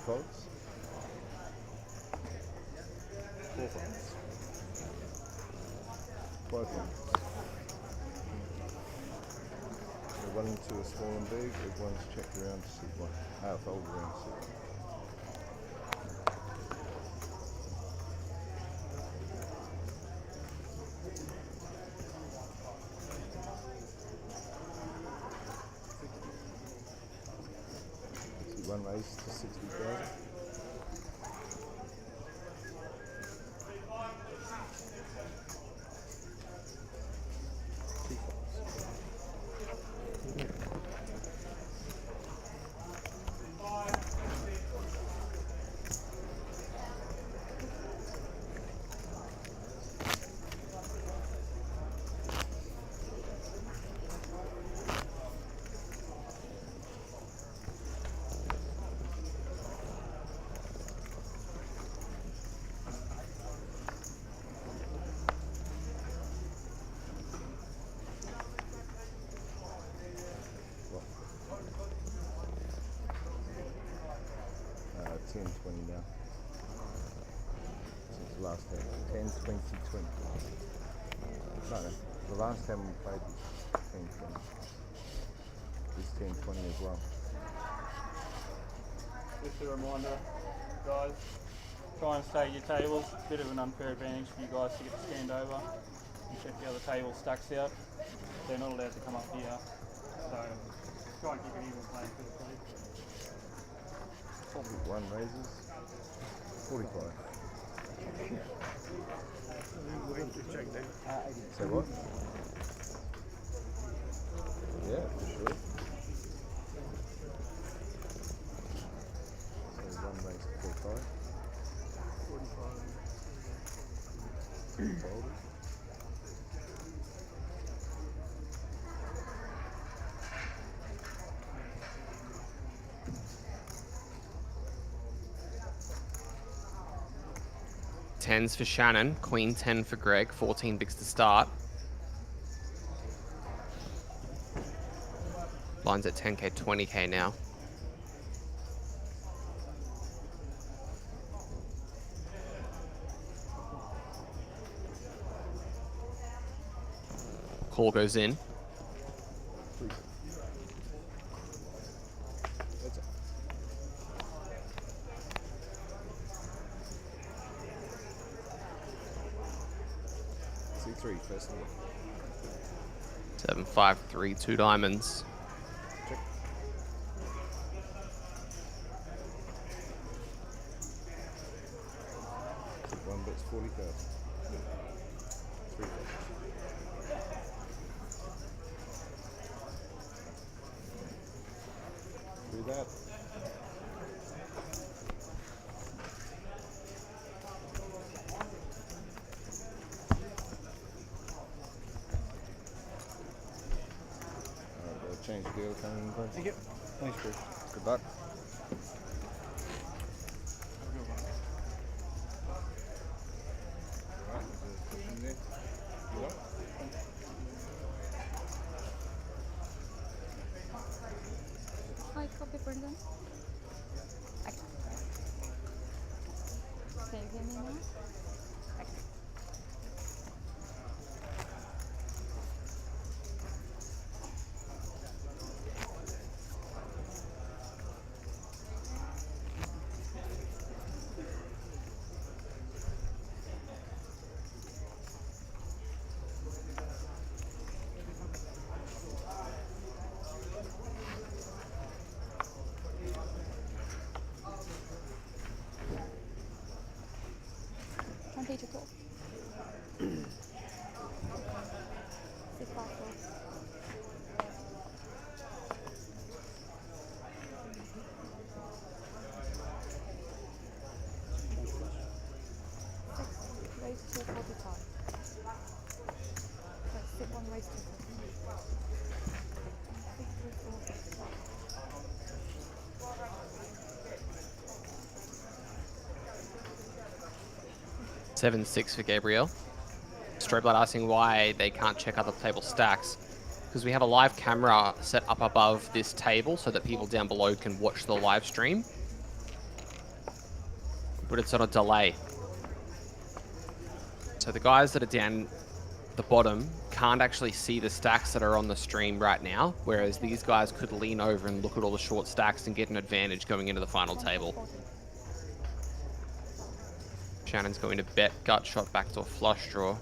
Folds. 4 folds. 5 folds. We're running to a small and big. Everyone's checked around to see what. Fold around to see what. One raise to 60,000. Well, 10, 20 now. Since the last time. 10, 20, 20. No, the last time we played was 10, 20. It's 10, 20 as well. Just a reminder, guys, try and stay at your tables. Bit of an unfair advantage for you guys to get the stand over and check the other table stacks out. They're not allowed to come up here, so try and keep it even playing field, please. 41 raises. 45. Wait to check that. Say what? Yeah, for sure. So 1 raise to 45. 45. Folded. Tens for Shannon, Queen 10 for Greg, 14 bigs to start. Lines at 10k, 20k now. Call goes in. That's it. C3 first of all. 7, 5, 3, 2 diamonds. Check. So 1 bet's 40,000. 3 folds. Do that. Alright, we'll change the deal coming in place. Thank you. Thanks, Chris. Good luck. Alright, there's a question there. You want? Hi, copy Brendan. Okay. Can you hear me now? Okay. Raise 7-6 for Gabriel. Strobe light asking why they can't check other table stacks. Because we have a live camera set up above this table so that people down below can watch the live stream. But it's on a delay. So the guys that are down the bottom can't actually see the stacks that are on the stream right now, whereas these guys could lean over and look at all the short stacks and get an advantage going into the final table. Shannon's going to bet gut shot back to a flush draw.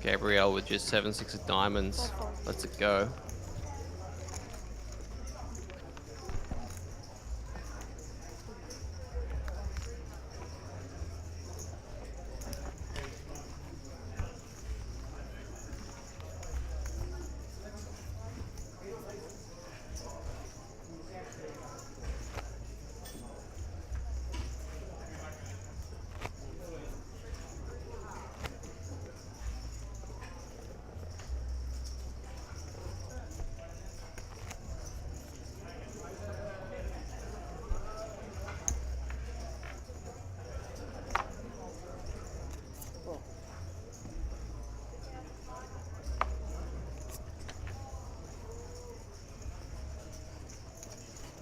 Gabriel with just 7-6 of diamonds. Lets it go.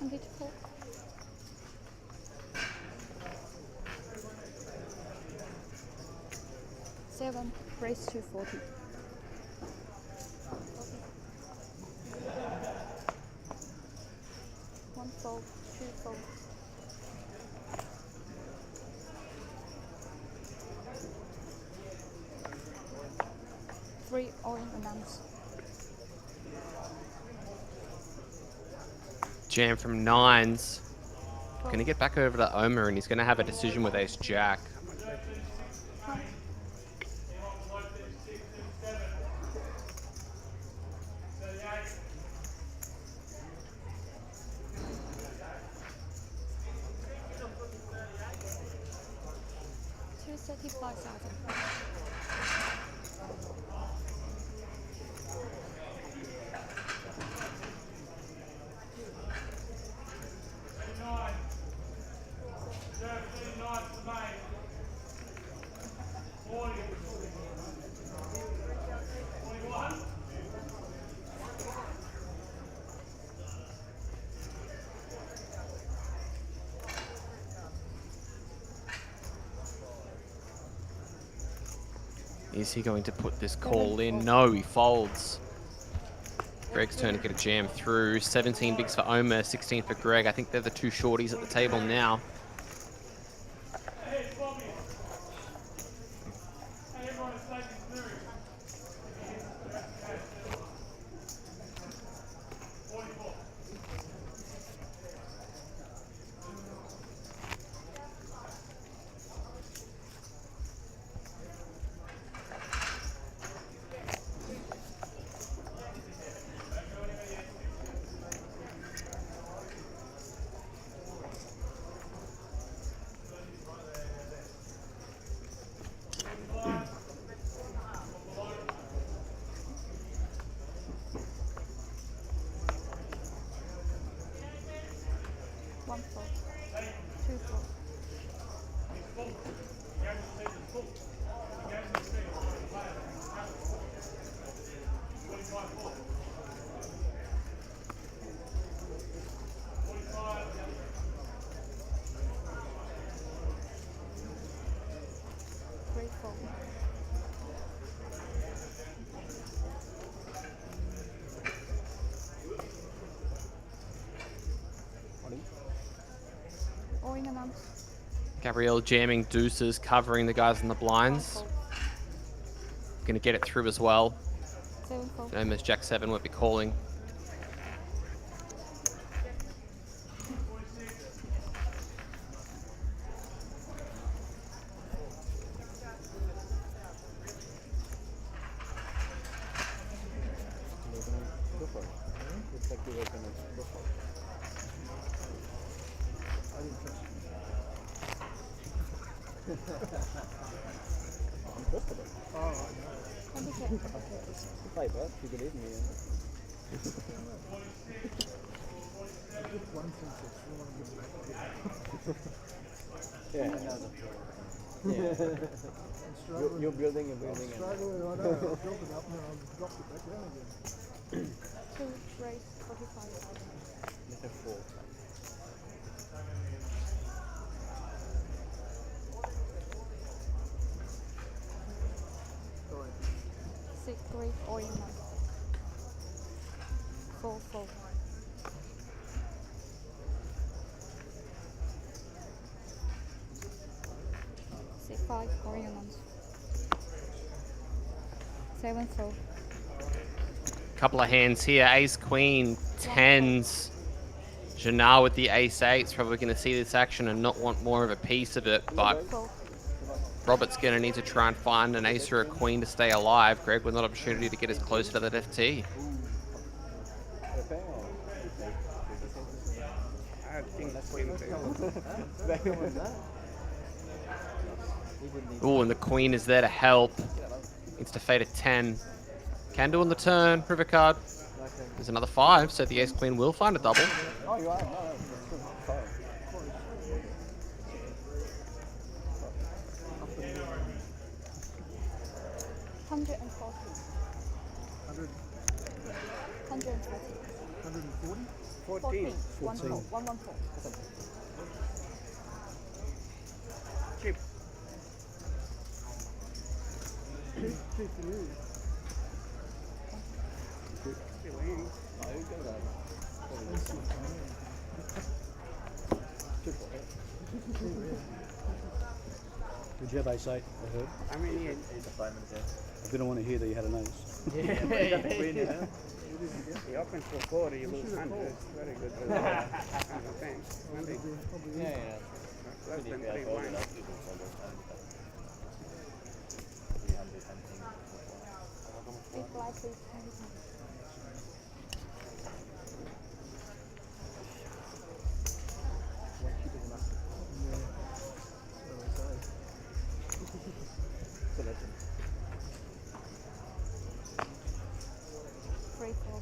Beautiful. 7, raise 240. One fold, 2 fold. 3 all in announce. Jam from 9s. Going to get back over to Omer, and he's going to have a decision with ace jack. Is he going to put this call in? No, he folds. Greg's turn to get a jam through. 17 bigs for Omer, 16 for Greg. I think they're the two shorties at the table now. Gabriel jamming deuces, covering the guys in the blinds. Gonna get it through as well. Omer's Jack 7 won't be calling. Play, bud. You believe me. Yeah. You're building a building. Two, raise 45,000. Mr. 4. Six, three, all in one. 4, 4. Six, 5, all in one. 7, 4. Couple of hands here. Ace, queen, tens. Janelle with the ace eight's probably going to see this action and not want more of a piece of it, but 4. Robert's going to need to try and find an ace or a queen to stay alive. Greg with an opportunity to get us closer to that FT. I think queen Oh, and the queen is there to help. Needs to fade a 10. Can do on the turn, river card. There's another 5, so the ace queen will find a double. Oh, you are? No, that's true. Sorry. 140. 140. 14. 114. Chip. Still in. Did you have ace 8? I heard. I mean, yeah. I didn't want to hear that you had an ace. He opens for 40, you lose 100. It's very good result. Thanks. Less than 3 wines. Big blind, please. Three, 4.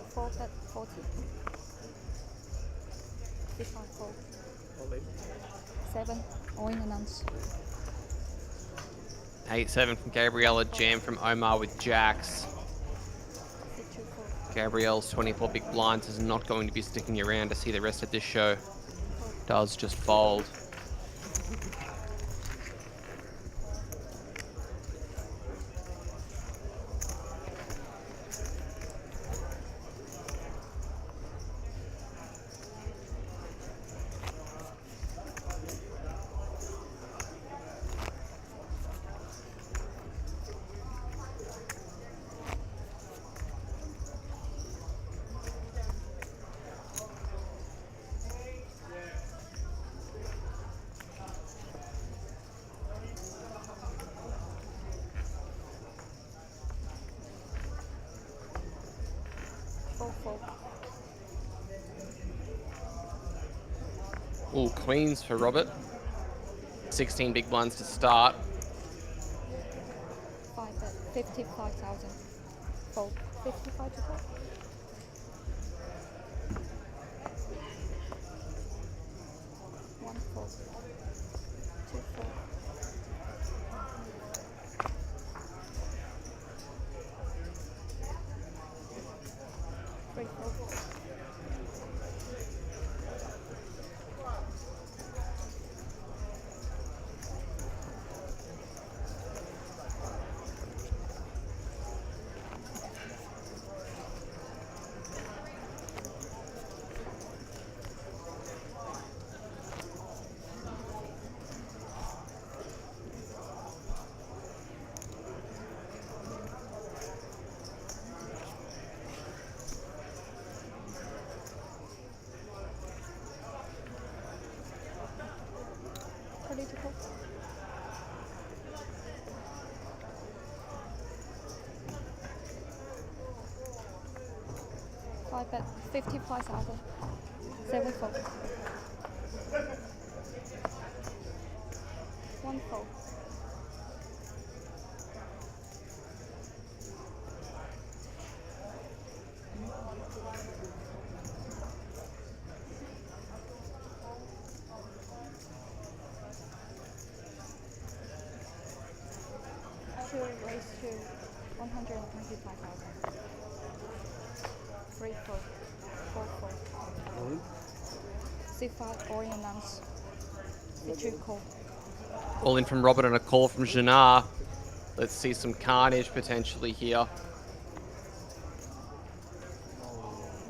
Four, 40. 55, 4. 7, all in an ounce. 8-7 from Gabriella, jam from Omar with jacks. 6, 2, 4. Gabrielle's 24 big blinds is not going to be sticking around to see the rest of this show. Does just fold. Ooh, queens for Robert. 16 big blinds to start. 55,000. Fold. 55 to fold. 1, 4. 2, 4. 3, 4. 20 to call. Five bet 55,000. 7 fold. 1 fold. To raise to 125,000. 3 fold. 4 fold. C5 or announce. C2 call. All in from Robert and a call from Jannar. Let's see some carnage potentially here.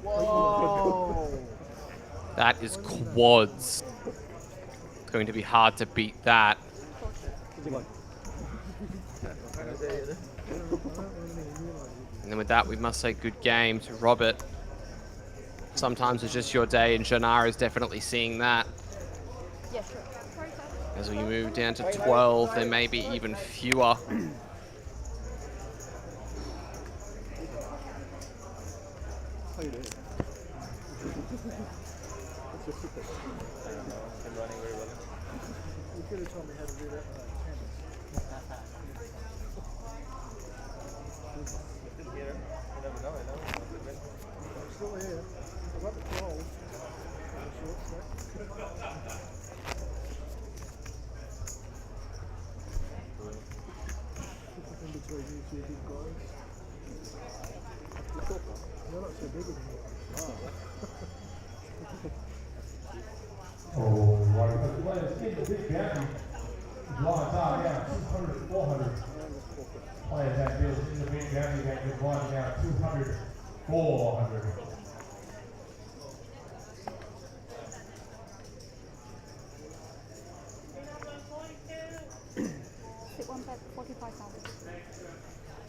Whoa! That is quads. It's going to be hard to beat that. And then with that, we must say good game to Robert. Sometimes it's just your day, and Jannar is definitely seeing that. Yeah, sure. As we move down to 12, there may be even fewer. How you doing? I'm running very well. You could have told me how to do that when I was 10. Still here. You never know, I'm still here. I'm up at 12. Short stack. In between you two big guys. You're not so big anymore. Alright, but the players in the big boundary, blind down 200, 400. Players that deals in the big boundary that get blind down 200, 400. Sit 1 bet 45,000.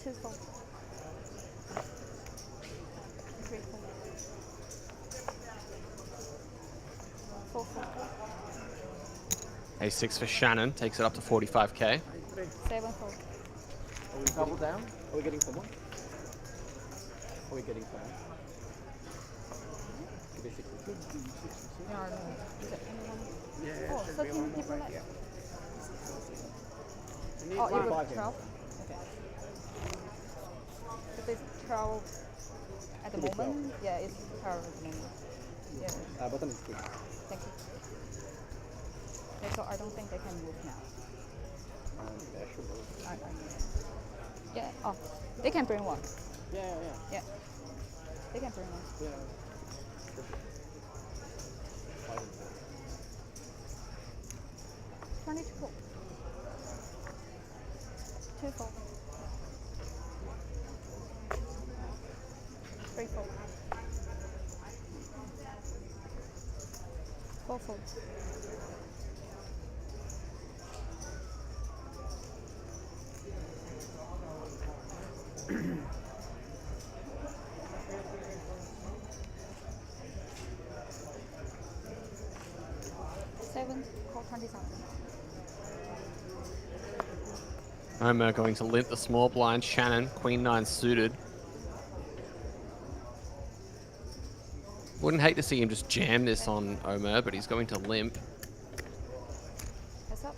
2 fold. 3 fold. 4 fold. A6 for Shannon takes it up to 45k. 7 fold. Are we double down? Are we getting someone? Are we getting someone? No, no. Is it anyone? Yeah, Oh, should be 13 one more people right left. here. Oh, you five were here. 12? Okay. So there's 12 at the Should be 12. moment? Yeah, it's 12 at the moment. Yeah, Button is good. thank you. Okay, so I don't think they can move now. Yeah, oh, they can bring one. Yeah. Yeah, they can bring one. Yeah. 22 fold. 2 fold. 3 fold. 4 fold. 7, call 27. Omer going to limp the small blind. Shannon, Queen 9 suited. Wouldn't hate to see him just jam this on Omer, but he's going to limp. Heads up.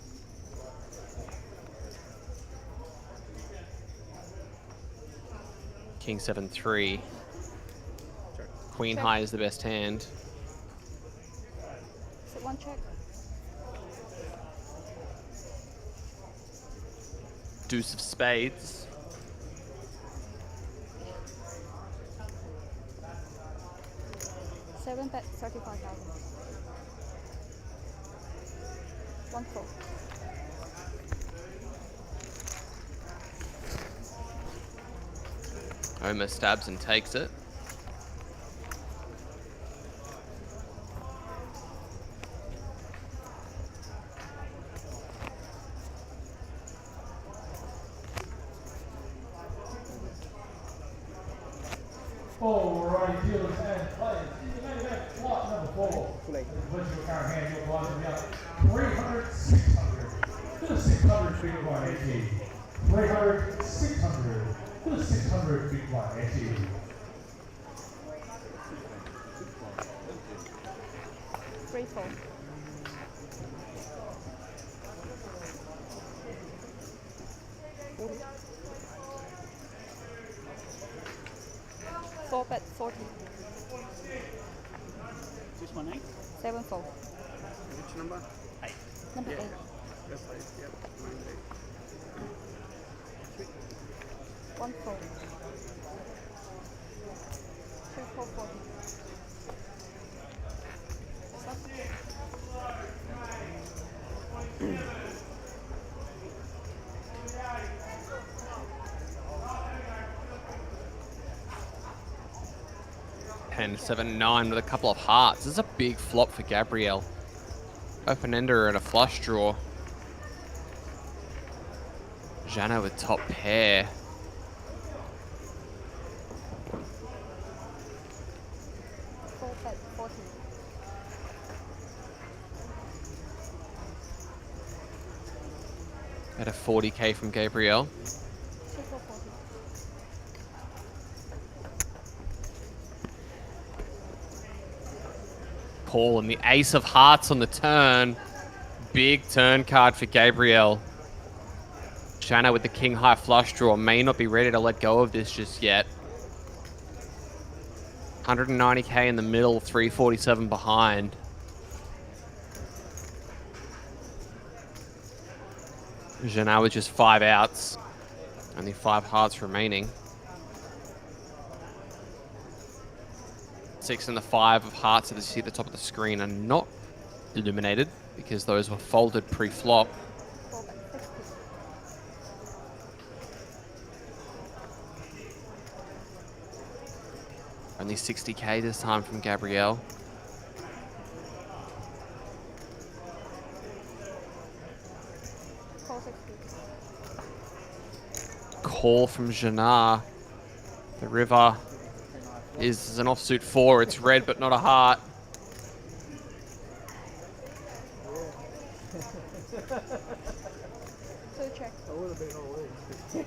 King 7-3. Queen Check. high is the best hand. Sit 1 check. Deuce of spades. Seven bet 35,000. 1 fold. Omer stabs and takes it. Alrighty, dealers and players. In the main event, slot number 4. Too late. With your current hand, you're blind down 300, 600. big blind ante. 300, 600. To the 600 big blind ante. Free fall. Four bet 40. This one, eh? 7 fall. Which number? 8. Number Yeah. 8. That's 8, yep. Mine 1 fall. 2 fall 40. Ten, 7, 9 with a couple of hearts. This is a big flop for Gabrielle. Open ender and a flush draw. Jana with top pair. Four bet 40. At a 40k from Gabrielle. 2 fall 40. Call and the ace of hearts on the turn. Big turn card for Gabrielle. Jana with the king high flush draw may not be ready to let go of this just yet. 190k in the middle, 347 behind. Jana with just 5 outs. Only 5 hearts remaining. 6 and the 5 of hearts that you see at the top of the screen are not illuminated because those were folded pre-flop. 4 bet 60. Only 60k this time from Gabrielle. Call 60. Call from Jana. The river is an offsuit 4. It's red but not a heart. So check. I would have been all in.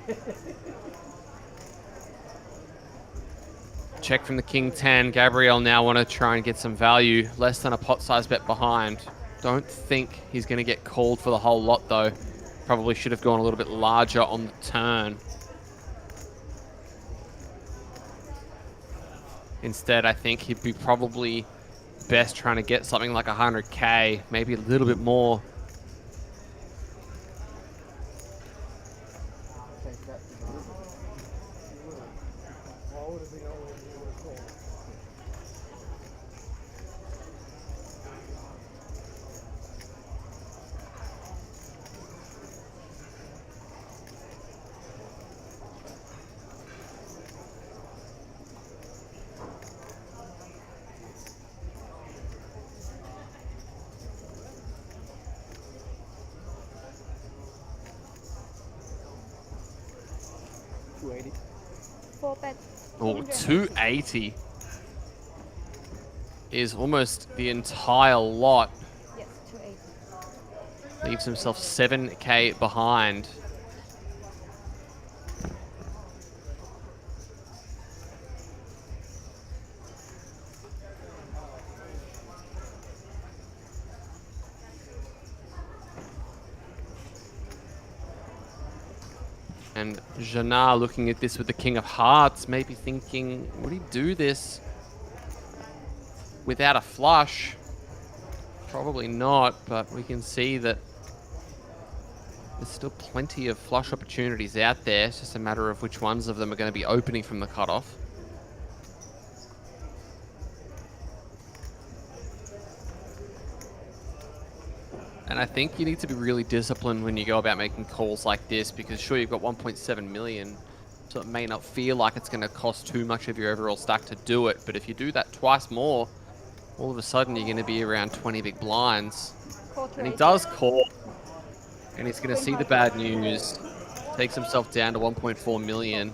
Check from the king 10. Gabrielle now want to try and get some value. Less than a pot size bet behind. Don't think he's going to get called for the whole lot though. Probably should have gone a little bit larger on the turn. Instead, I think he'd be probably best trying to get something like 100k, maybe a little bit more. Take that to the river. I would have been all in. You would have called. $280. 4 bet. Oh, 280 is almost the entire lot. Yes, 280. Leaves himself 7k behind. And Jana looking at this with the king of hearts, maybe thinking, would he do this without a flush? Probably not, but we can see that there's still plenty of flush opportunities out there. It's just a matter of which ones of them are going to be opening from the cutoff. And I think you need to be really disciplined when you go about making calls like this, because sure, you've got 1.7 million, so it may not feel like it's going to cost too much of your overall stack to do it. But if you do that twice more, all of a sudden you're going to be around 20 big blinds. And he does call, and he's going to see the bad news. Takes himself down to 1.4 million.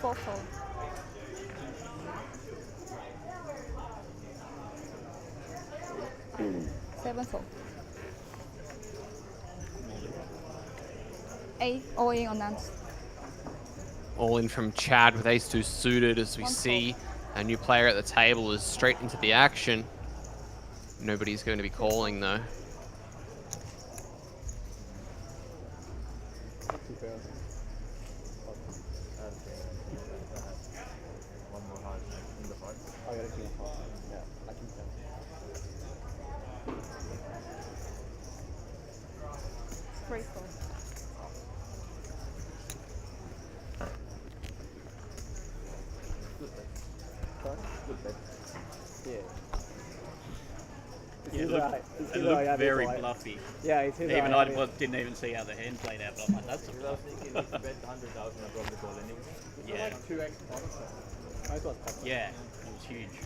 4 fold. 7 fold. 8 all in on that. All in from Chad with ace-2 suited as we see a new player at the table is straight into the action. Nobody's going to be calling though. One more hard in the fight. I got a king of hearts. Yeah, I can tell. Three fold. Good bet. Yeah. Yeah, it looked very bluffy. Yeah, it's either even I didn't even see how the hand played out, but I'm like, that's a Because I was bluff. thinking if you bet 100,000, I probably call anyway. Yeah, like 2x points. I thought that was yeah, it was huge.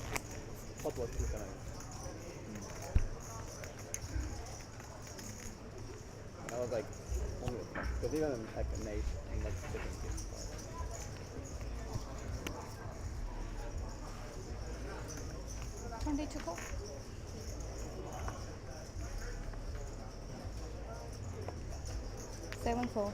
what was 2 tonight. I was like, only because even like an 8 in like second game. 22 call. Seven four.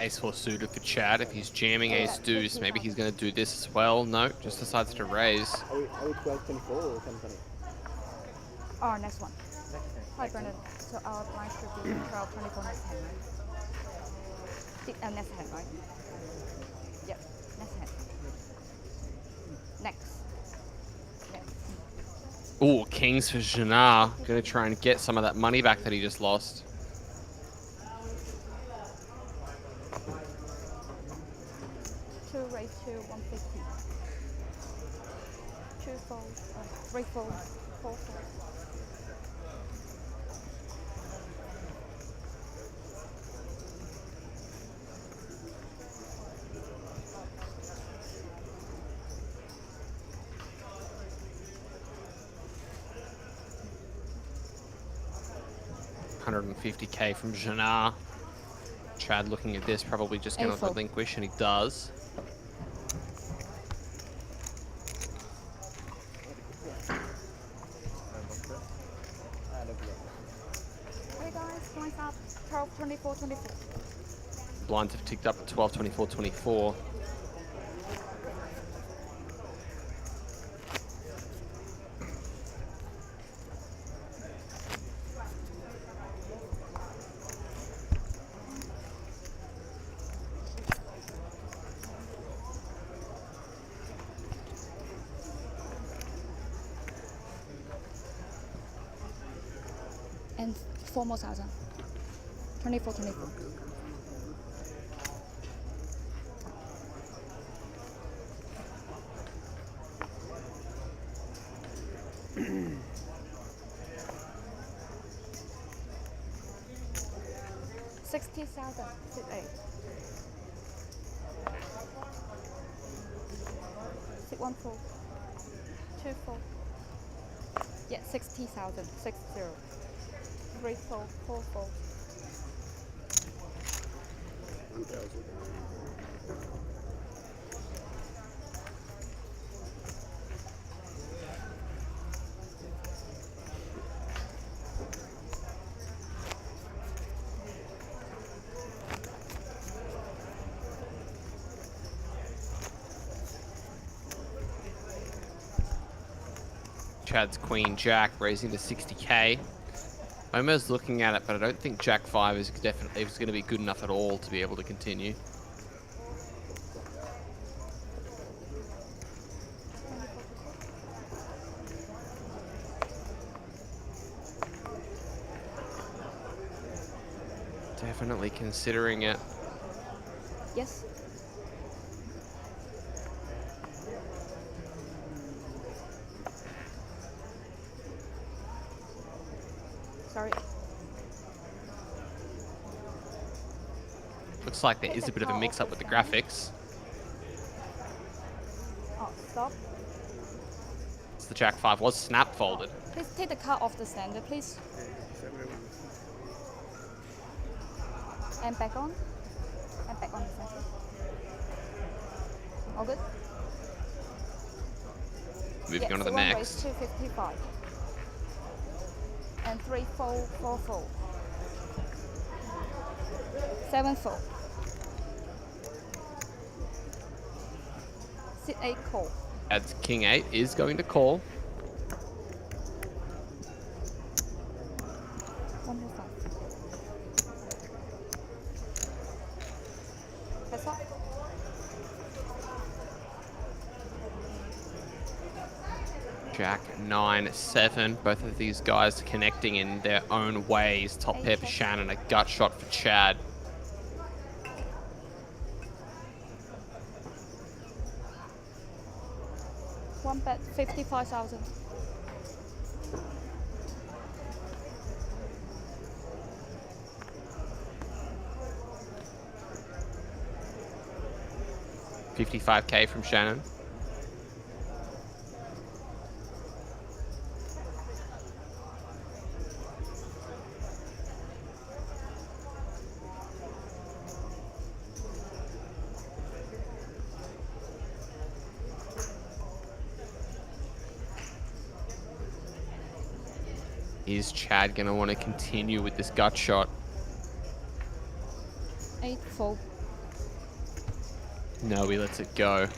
Ace-4 suited for Chad. If he's jamming ace-deuce, maybe he's going to do this as well. No, just decides to raise. Are we 12, 24 or 10, 20? Oh, next one. Hi, Brendan. So our blind should be 12, 24 next hand, right? Next hand, right? Yep, next hand. Next. Ooh, kings for Jannar. Going to try and get some of that money back that he just lost. Two raise to 150. 2 fold, 3 fold, 4 fold. $150K from Jannar. Chad looking at this, probably just going to relinquish, and he does. Hey guys, blinds up 12, 24, 24. Blinds have ticked up to 12, 24, 24. And 4 more thousand. 24, 24. $60,000. Sit 8. Sit 1 4. 2 4. Yeah, 60,000. 6 0. 3 4, 4 4. 1,000. Chad's Queen Jack raising to 60K. Omer's looking at it, but I don't think Jack 5 is definitely going to be good enough at all to be able to continue. Definitely considering it. Yes. Sorry. Looks like there is a bit of a mix-up with the graphics. Oh, stop. the Jack 5 was snap folded. Please take the card off the standard, please. And back on. And back on the center. All good? Moving on to the one next. raise 255. And 3 4 4 4. 7 4. Sit 8 call. As King 8 is going to call. 1 more 5. Heads up. Jack 9 7. Both of these guys connecting in their own ways. Top pair for Shannon, a gut shot for Chad. One bet 55,000. $55K from Shannon. Is Chad going to want to continue with this gut shot? 8 4. No, he lets it go.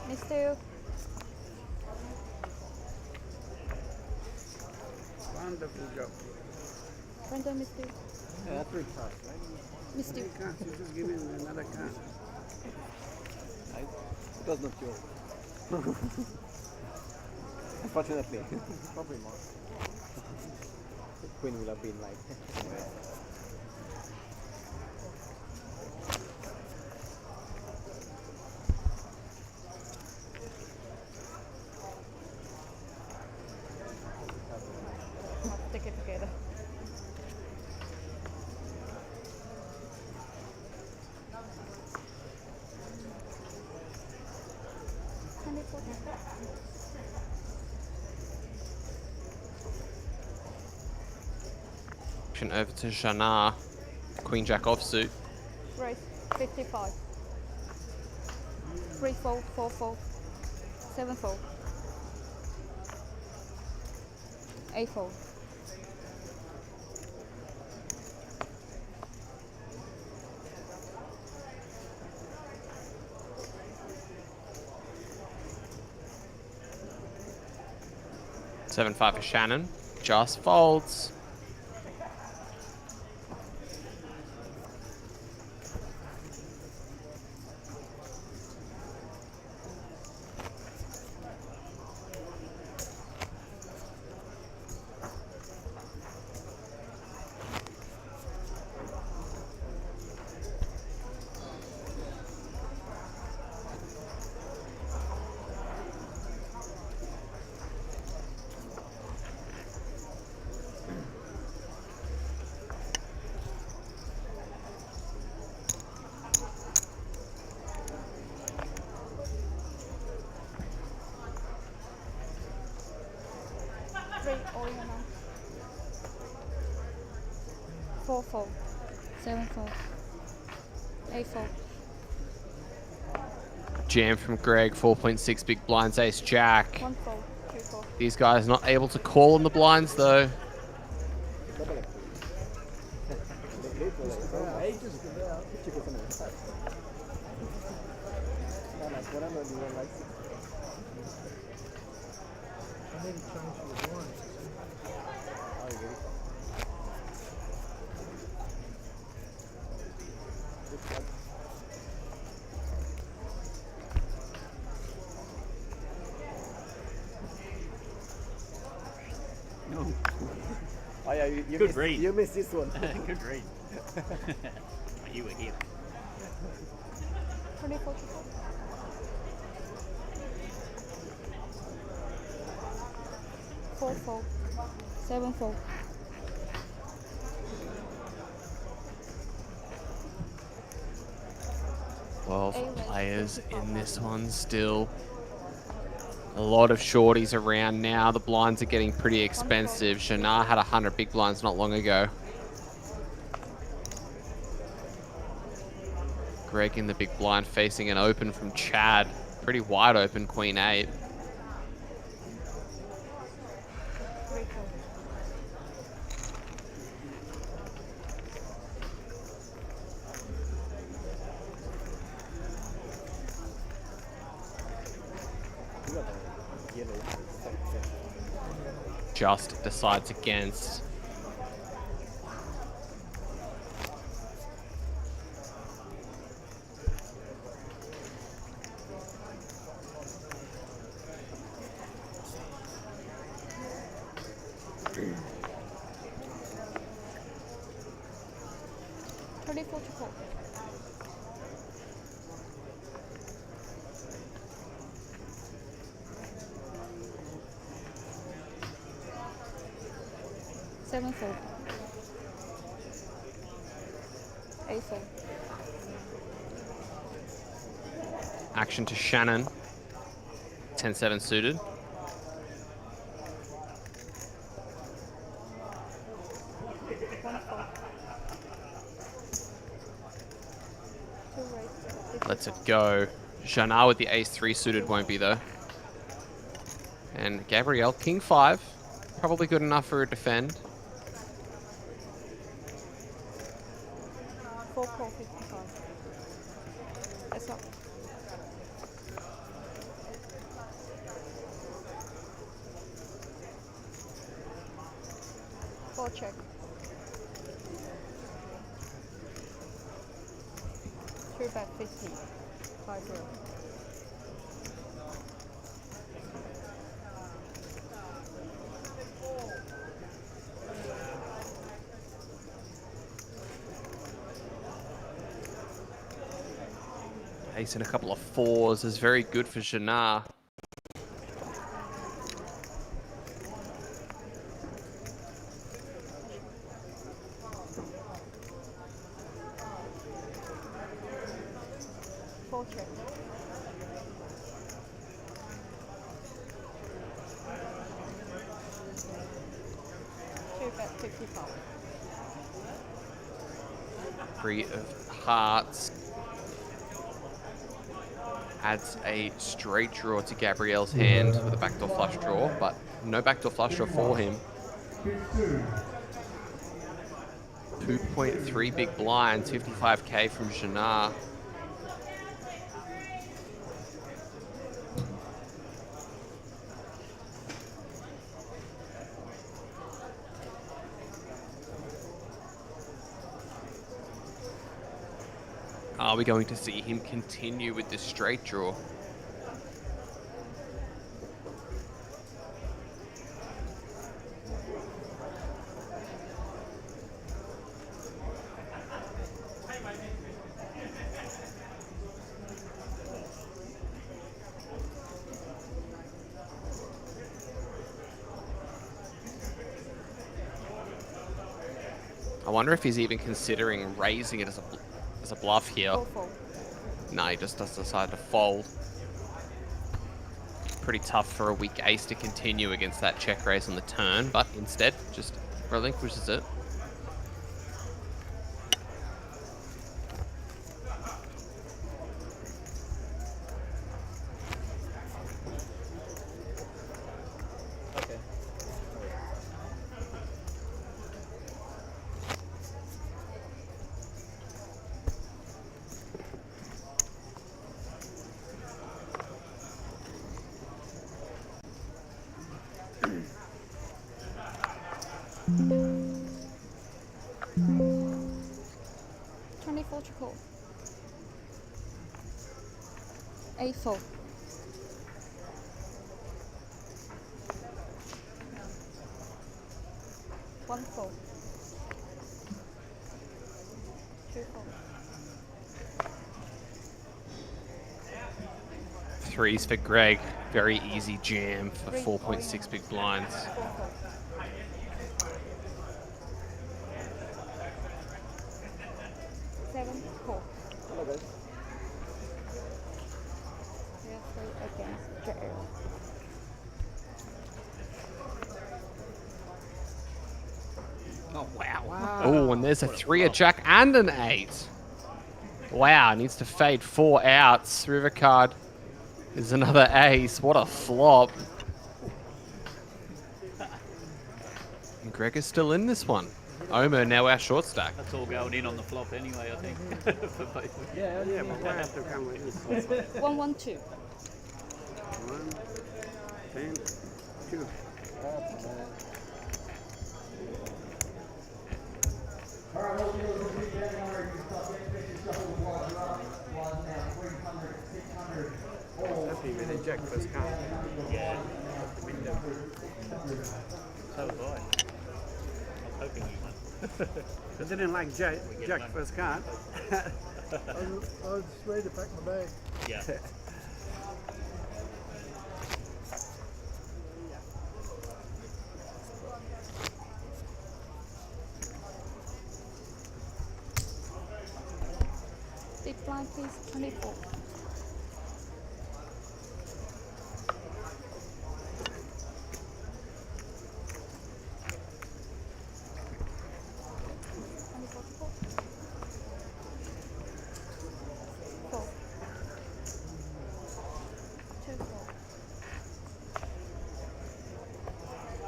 Mr. Wonderful job. Random Mr. Yeah, 3 cards, right? Mr. You can't, you just give him another card. It was not yours. Unfortunately. Probably more. The queen will have been like... Take it together. Over to Shana. Queen Jack offsuit. Raise 55. 3 4 4 4. 7 4. 8 4. Seven 5 for Shannon. Just folds. All in now. 4 4. 7 4. 8 4. Jam from Greg. 4.6 big blinds. Ace Jack. 1 4. 2 4. These guys not able to call on the blinds though. yeah, you Good missed, read. You missed this one. Good read. But you were here. 24 to 4. 4 4. 7 4. Well, A-Red, players 55. in this one still. A lot of shorties around now. The blinds are getting pretty expensive. Shana had 100 big blinds not long ago. Greg in the big blind facing an open from Chad. Pretty wide open, Queen 8. 3 4. Just decides against. Twenty-four to 4. Seven 4. 8 4. Action to Shannon. 10-7 suited. Lets it go. Shana with the ace-3 suited won't be though. And Gabrielle, king 5. Probably good enough for a defend. 4 call 55. That's up. Four check. 3 bet 50. 5 0. Ace and a couple of 4s is very good for Shana. Four check. 2 bet 55. 3 of hearts. Adds a straight draw to Gabrielle's hand with a backdoor flush draw, but no backdoor flush draw for him. 2.3 big blinds, 55k from Shana. Are we going to see him continue with this straight draw? I wonder if he's even considering raising it as a bluff here. No, he just does decide to fold. Pretty tough for a weak ace to continue against that check raise on the turn, but instead just relinquishes it. Okay. Twenty-four to call. 8 4. 1 4. 2 4. Threes for Greg. Very easy jam for 3 4.6 big blinds. 4 4. 7 4. We are 3 against Jail. Oh, wow. Oh, and there's a 3, a jack, and an 8. Wow, needs to fade 4 outs. River card is another ace. What a flop. And Greg is still in this one. Omer now our short stack. That's all going in on the flop anyway, I think. For both of you. Yeah, but why have to come with this? 1 1 2. 1, 10, 2. Alright, we'll do a big bet on you stop getting pictures shuffle blinds up. Blinds now 300, 600. Happy with a jack first card. Yeah. So was I. I was hoping you won. I didn't like jack first card. I was ready to pack my bag. Yeah. Big blind, please. 24.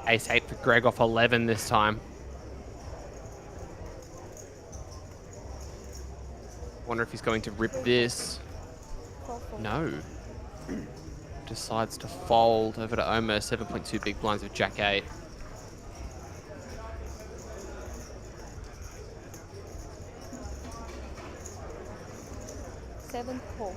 Ace 8 for Greg off 11 this time. Wonder if he's going to rip this. No. Decides to fold over to Omer. 7.2 big blinds with jack 8. Seven 4.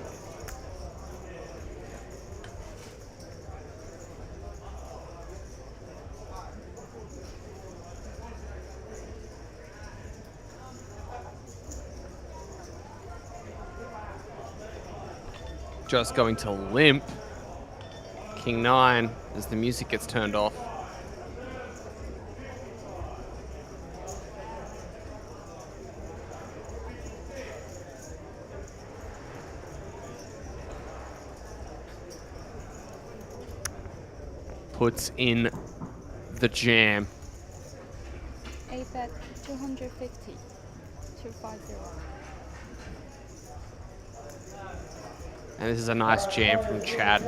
Just going to limp. King 9 as the music gets turned off. Puts in the jam. A bet 250. 250. And this is a nice jam from Chad.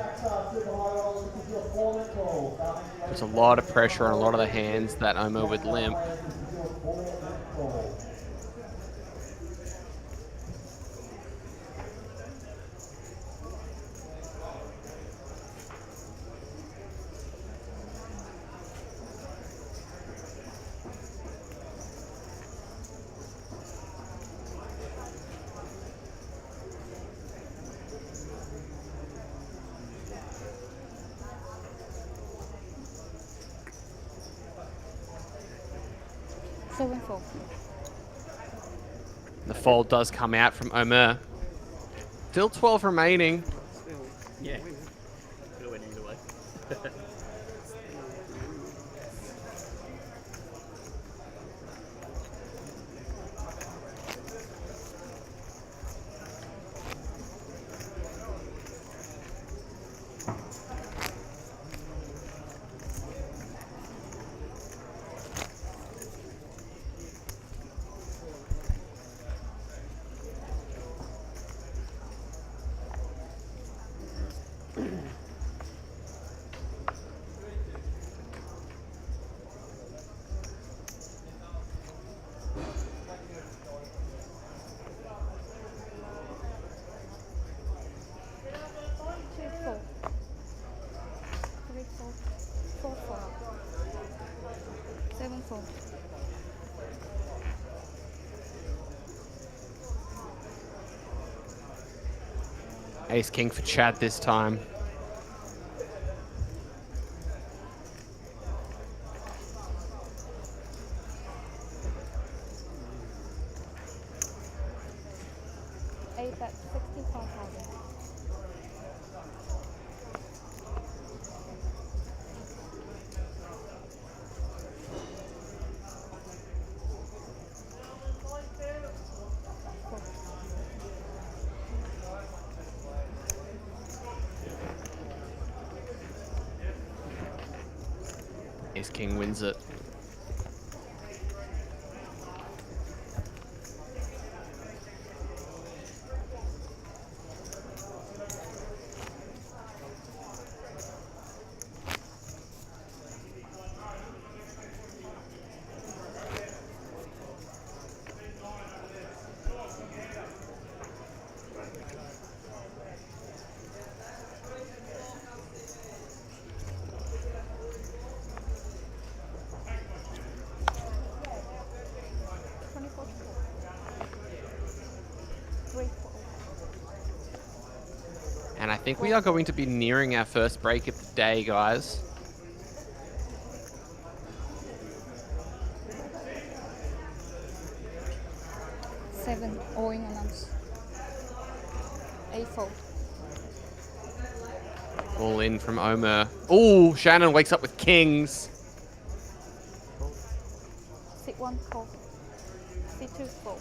There's a lot of pressure on a lot of the hands that Omer would limp. Seven 4. The fold does come out from Omer. Still 12 remaining. Yeah. Could have went either way. Ace King for Chad this time. 8 bet 65,000. Ace King wins it. And I think we are going to be nearing our first break of the day, guys. Seven owing amounts. A4. All in from Omer. Oh, Shannon wakes up with kings. C1 call. C2 call.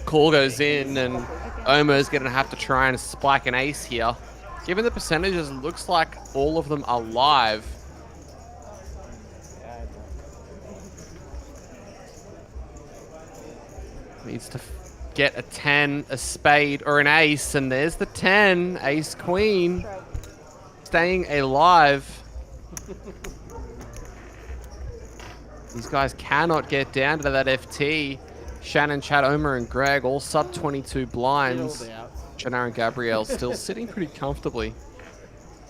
Call goes in, and Omer's going to have to try and spike an ace here. Given the percentages, it looks like all of them are live. Needs to get a 10, a spade, or an ace, and there's the 10. Ace queen. Staying alive. These guys cannot get down to that FT. Shannon, Chad, Omer, and Greg all sub 22 blinds. Janara and Gabrielle still sitting pretty comfortably.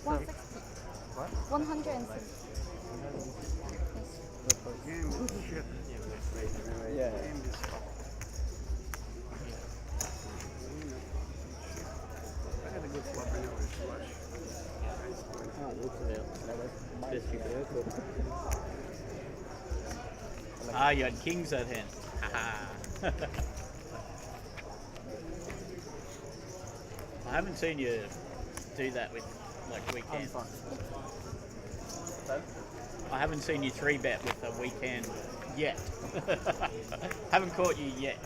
160. 160. Yeah. Ah, you had kings at hand. I haven't seen you do that with like weekend. I haven't seen you 3-bet with a weekend yet. Haven't caught you yet.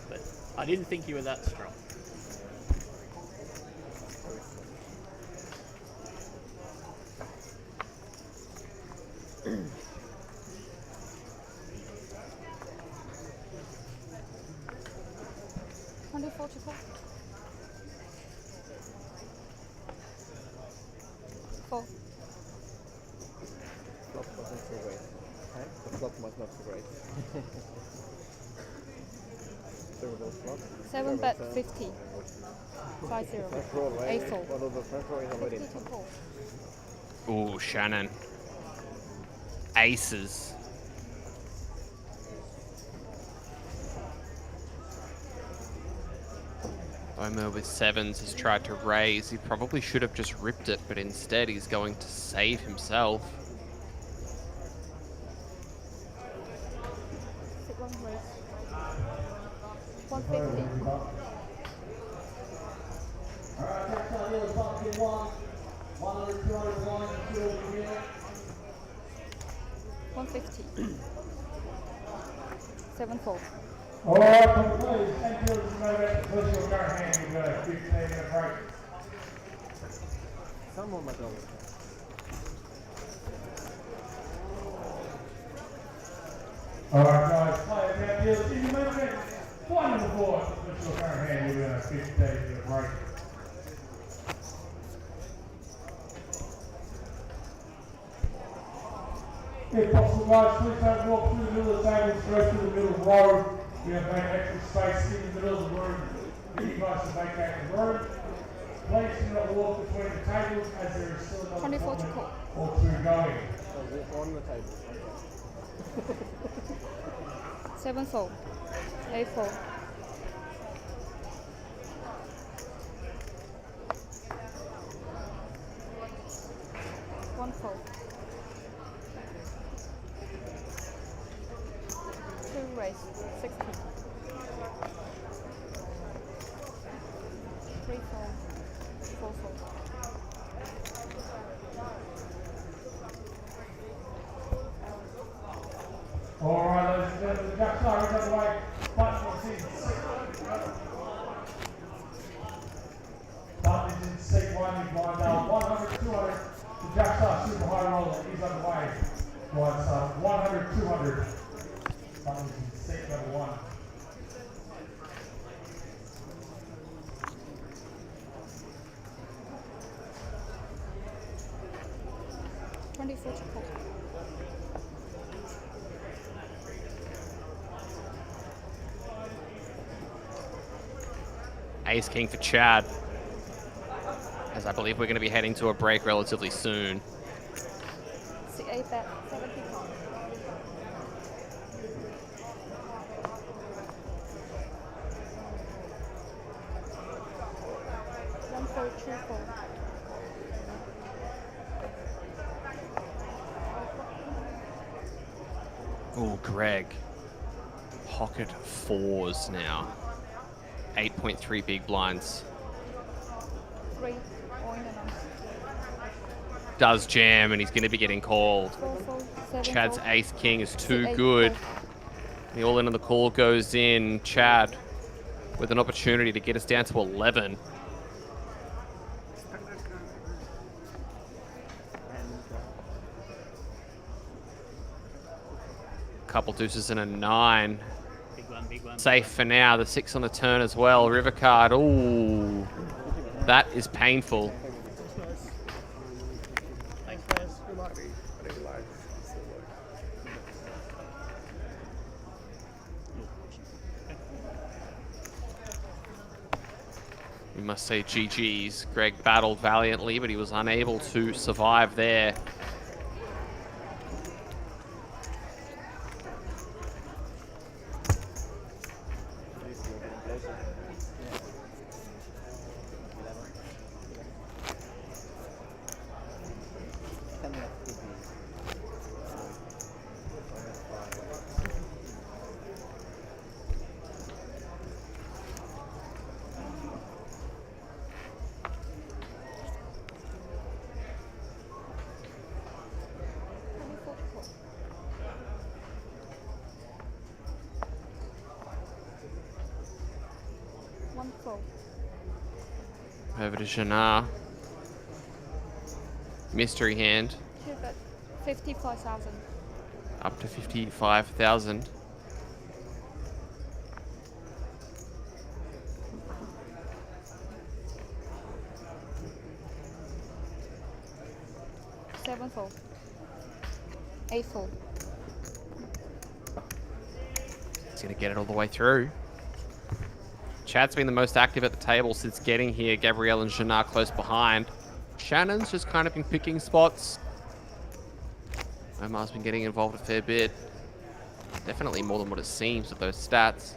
But I didn't think you were that strong. Four. Flop wasn't so great. The flop was not so great. Terrible flop. 7 bet 50. 5-0. First roll, right? A4. One of the first roll is already in 50 to front. 4. Ooh, Shannon. Aces. Omer with 7s has tried to raise. He probably should have just ripped it, but instead he's going to save himself. Sit one raise. 150. Alright, next time you'll bucket 100, 200, 150. 7-4. Alright, please, thank you. Just know that the first your current hand, you've got a 15-minute break. Someone might go. Alright, guys, players out here, in the movement, one on the board. First your current hand, you've got a 15-minute break. If possible, guys, please don't walk through the middle of the table, go through the middle row. We have made extra space in the middle of the room for you guys to vacate the room. Please do not walk between the tables as there is still another 24 to tournament call. or two going. So walk on the table. 7-4. A4. One fold. 2 raise. 16. these lines out. 100, 200. The Jackson super high roller. He's underway. Was 100, 200. That was seat number 1. Ace King for Chad, as I believe we're going to be heading to a break relatively soon. C8 bet, 70 pounds. One fold, two fold. Oh, Greg. Pocket 4s now. 8.3 big blinds. 3, oin and on. Does jam, and he's going to be getting called. 4 fold, 7 Chad's fold. Ace King is too C8 good. fold. The all in on the call goes in. Chad with an opportunity to get us down to 11. Couple deuces and a 9. Big one, big one. Safe for now. The 6 on the turn as well. River card. Ooh, that is painful. Thanks, guys. We might be putting live. We must say GG's. Greg battled valiantly, but he was unable to survive there. One fold. Over to Jannar. Mystery hand. 2 bet, 55,000. Up to 55,000. Seven fold. 8 fold. He's going to get it all the way through. Chad's been the most active at the table since getting here. Gabrielle and Jannar close behind. Shannon's just kind of been picking spots. Omar's been getting involved a fair bit. Definitely more than what it seems with those stats.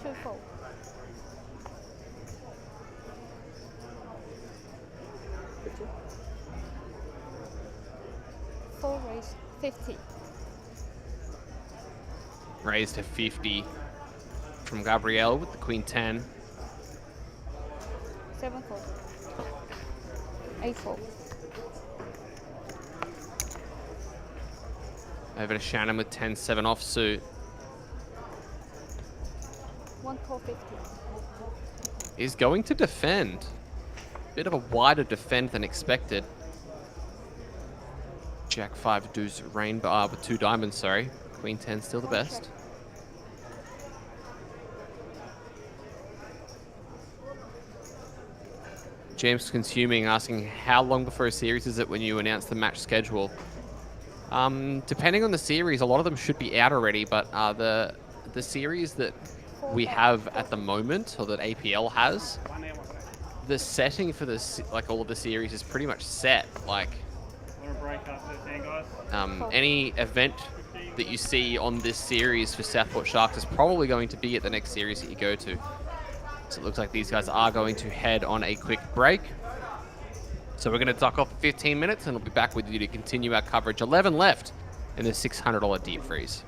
Two fold. Four raise, 50. Raised to 50 from Gabrielle with the Queen 10. 7 fold. 8 fold. Over to Shannon with 10-7 offsuit. 1 call 50. Is going to defend. Bit of a wider defend than expected. Jack 5 deuce rainbow with 2 diamonds, sorry. Queen 10 still the best. James Consuming asking how long before a series is it when you announce the match schedule? Depending on the series, a lot of them should be out already, but the series that we have at the moment, or that APL has, the setting for this, like all of the series, is pretty much set. Like, any event that you see on this series for Southport Sharks is probably going to be at the next series that you go to. So it looks like these guys are going to head on a quick break. So we're going to duck off for 15 minutes and we'll be back with you to continue our coverage. 11 left in the $600 deep freeze.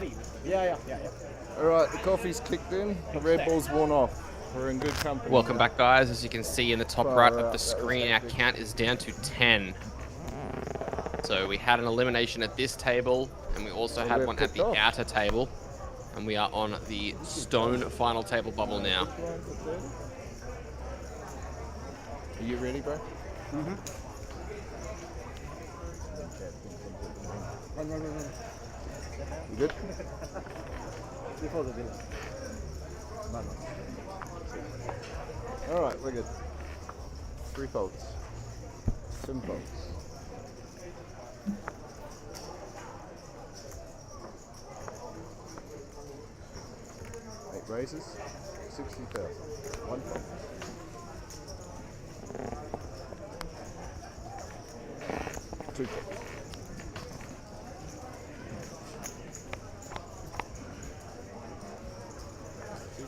Matty. Yeah. All right, the coffee's kicked in. The Red Bull's worn off. We're in good company. Welcome now. back, guys. As you can see in the top Far right out, of that the was screen, our hectic. count is down to 10. So we had an elimination at this table, and we also had we've one at kicked the off. outer table. And we are on the stone final table bubble now. Are you ready, bro? Run. You good? Before the dinner. All right, we're good. 3 folds. 7 folds. Eight raises. 60,000. 1 fold. 2 folds.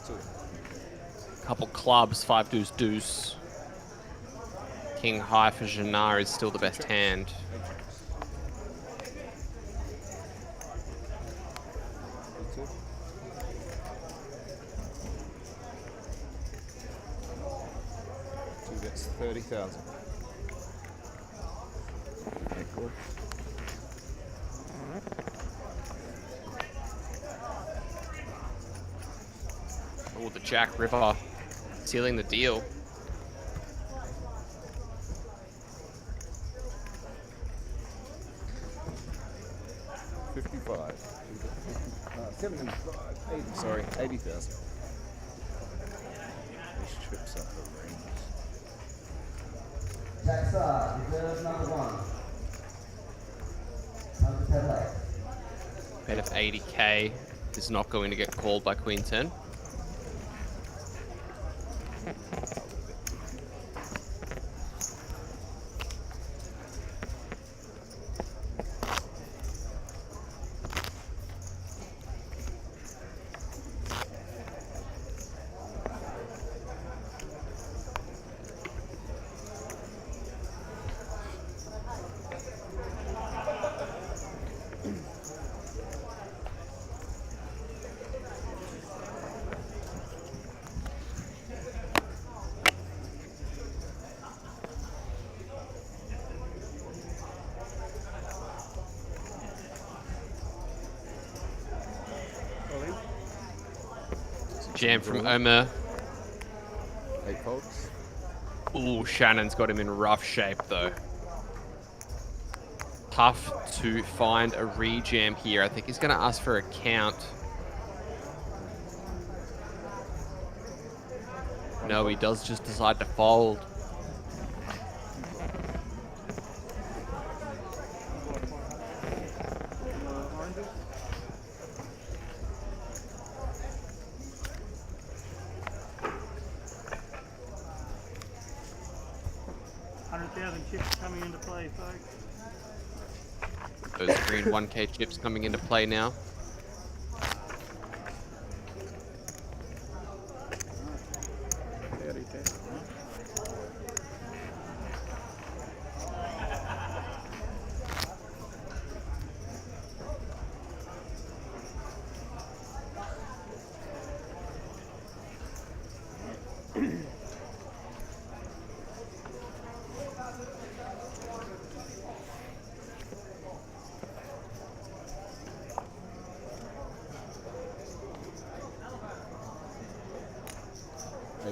2. Couple clubs, 5 deuce deuce. King high for Janar is still the best hand. Two gets 30,000. Cool. Oh, the Jack River sealing the deal. $55. 80, sorry, 80,000. These trips up the range. Jackson, reserve number 1. Number 10 left. Bet of 80k is not going to get called by Queen 10. Jam from Omer. 8 folds. Ooh, Shannon's got him in rough shape though. Tough to find a rejam here. I think he's going to ask for a count. No, he does just decide to fold. Chips coming into play, folks. Those green 1k chips coming into play now.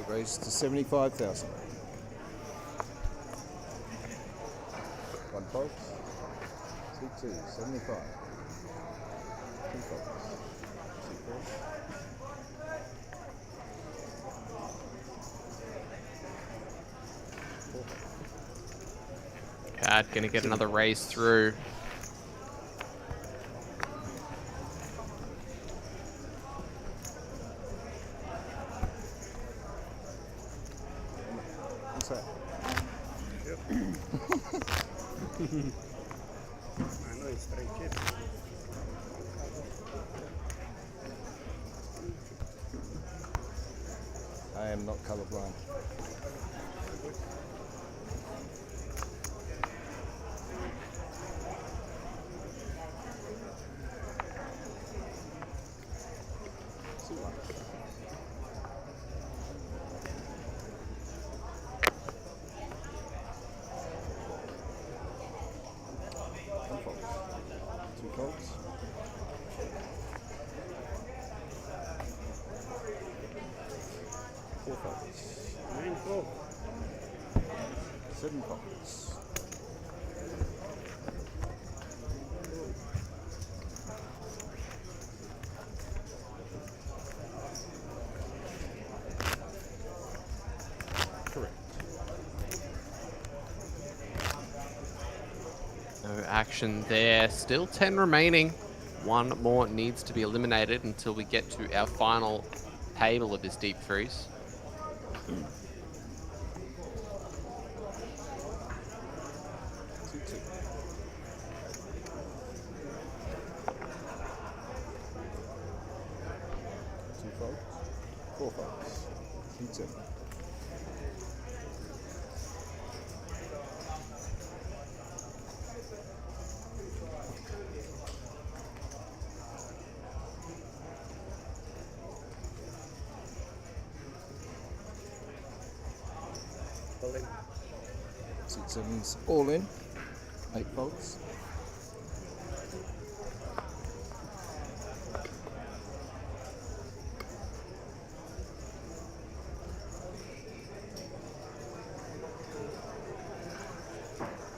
Raised to 75,000. 1 fold. 2, 75. 2 folds. 2 folds. Card gonna get another raise through. What's that? I know it's straight chip. I am not colorblind. 7 folds. Correct. No action there. Still 10 remaining. One more needs to be eliminated until we get to our final table of this deep freeze. 2-2. 2 folds. 4 folds. 2-2. All in. 6-7s all in. 8 folds.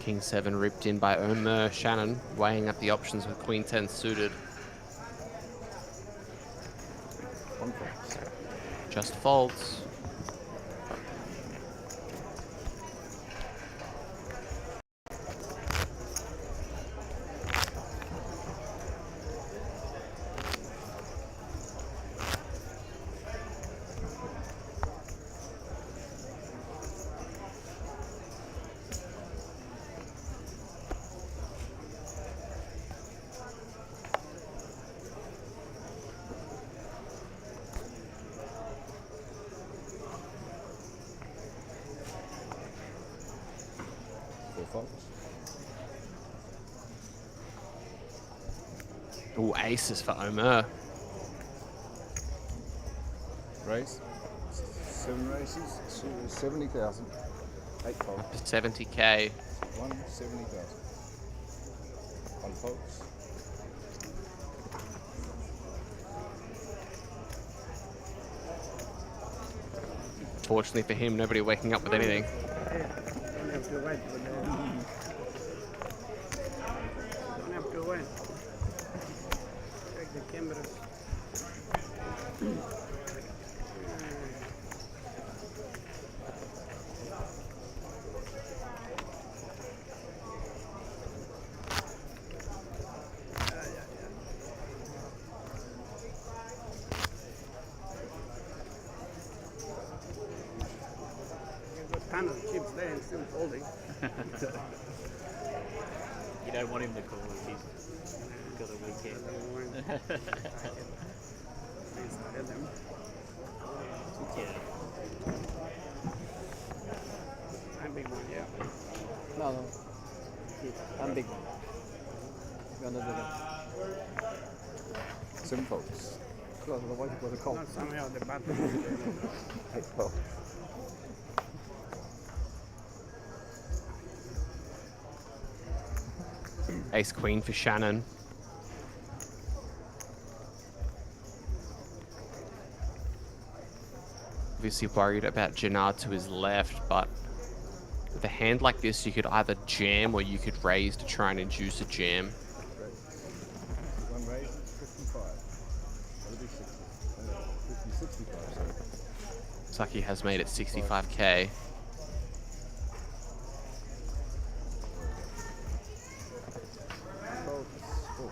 King 7 ripped in by Omer Shannon, weighing up the options with Queen 10 suited. 1 folds. Just folds. Ooh, aces for Omer. Raise. 7 races. 70,000. 8 folds. Up to 70k. 170,000. 1 folds. Fortunately for him, nobody waking up with anything. Don't have to wait for that. Don't have to wait. Check the camera. Ton of chips there and still folding. You don't want him to call if he's got a weekend. Please tell them. Yeah. I'm big one, yeah. No, no. I'm big one. You're another 7 folds. close, otherwise it was a call. Not somehow the button. 8 folds. Ace Queen for Shannon. Obviously worried about Gennard to his left, but with a hand like this, you could either jam or you could raise to try and induce a jam. 1 raise, 55. That'll be 60. 65, sorry. Looks like he has made it 65k. Folds. 4.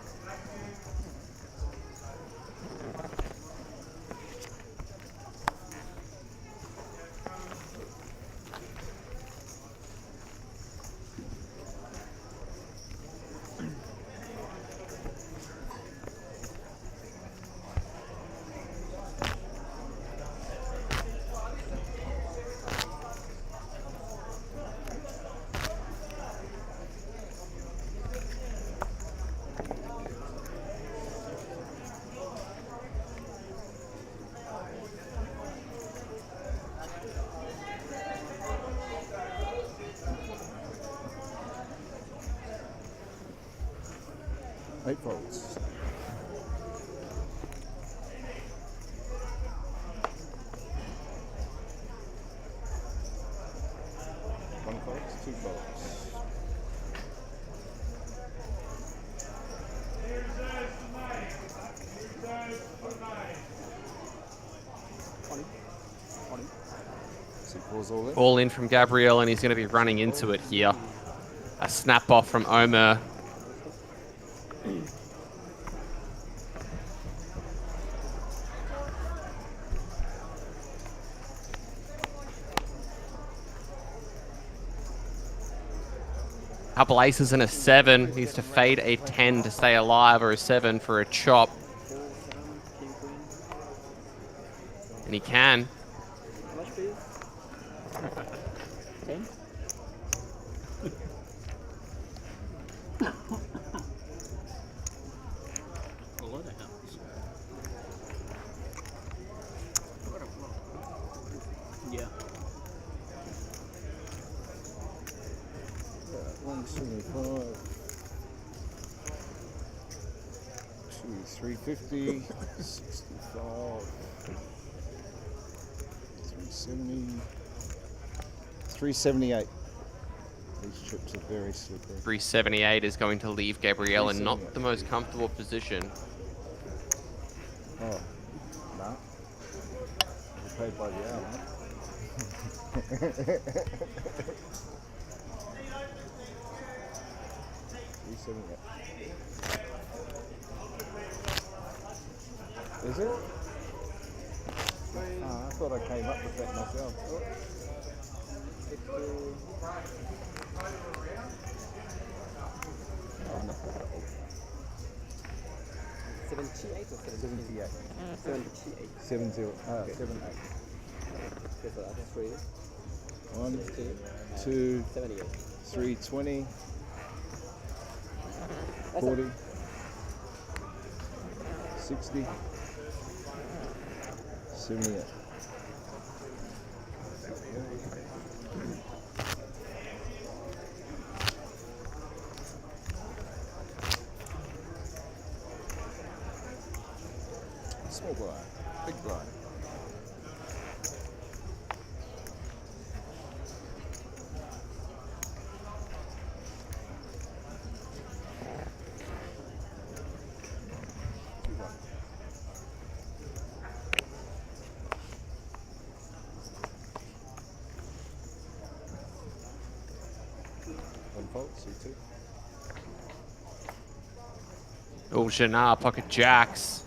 8 folds. 1 folds, 2 Fours all in. All in from Gabriel, and he's going to be running into it here. A snap off from Omer. Couple aces and a 7. Needs to fade a 10 to stay alive, or a 7 for a chop. And he can. How much please? 10? A lot of helps. Yeah. 175. 350. 65. 370. 378. These chips are very slippery. 378 is going to leave Gabriel in not the most comfortable position. Oh, no. You're paid by the hour, mate. 378. Is it? Oh, I thought I came up with that myself. Oh. 78 or 78. 78. 78. Okay. 78. Okay, so that's 3. 1, 2, 78. 320. 40. 60. 78. Small blind, big blind. One fault, C2. Oh, Jannar, pocket jacks.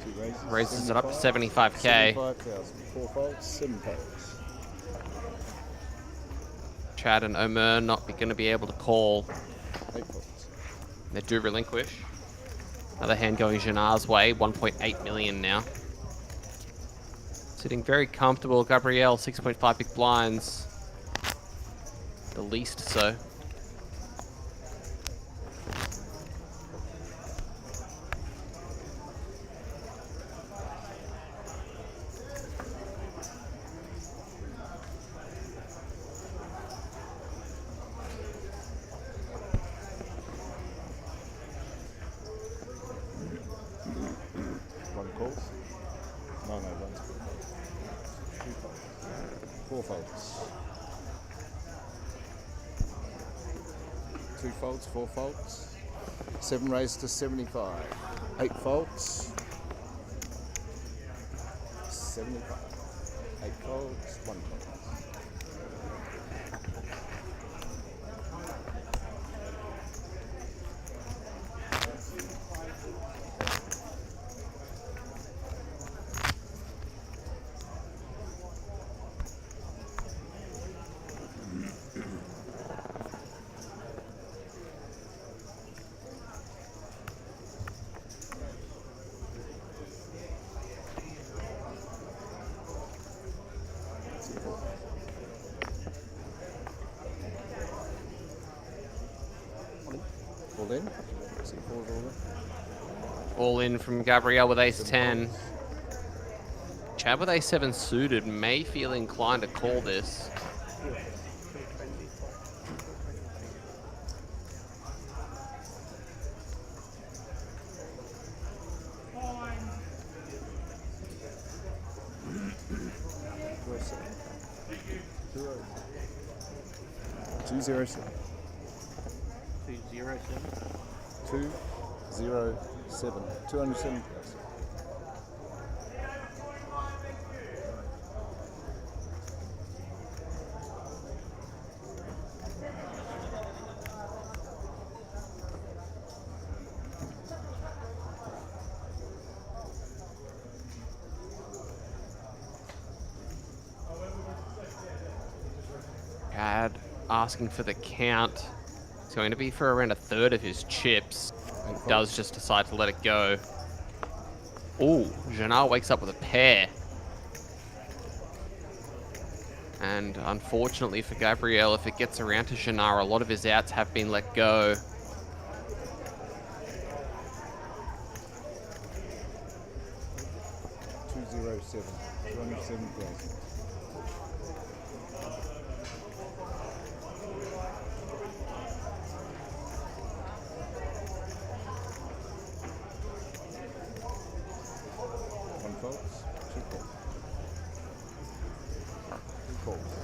Two raises. Raises it up to 75k. 75,000. 4 faults, 7 faults. Chad and Omer not going to be able to call. 8 faults. They do relinquish. Another hand going Jannar's way. 1.8 million now. Sitting very comfortable. Gabriel, 6.5 big blinds. The least so. One calls. No, one's good. 2 faults. 4 faults. 2 faults, 4 faults. 7 raised to 75. 8 faults. 75. 8 faults, 1 fault. All in? C4's all in. All in from Gabriel with ace-10. Chad with ace-7 suited may feel inclined to call this. Two zero seven. 207. 207. 207. asking for the count. It's going to be for around a third of his chips. He does just decide to let it go. Ooh, Janar wakes up with a pair. And unfortunately for Gabriel, if it gets around to Janar, a lot of his outs have been let go. $207,000. One faults, two faults.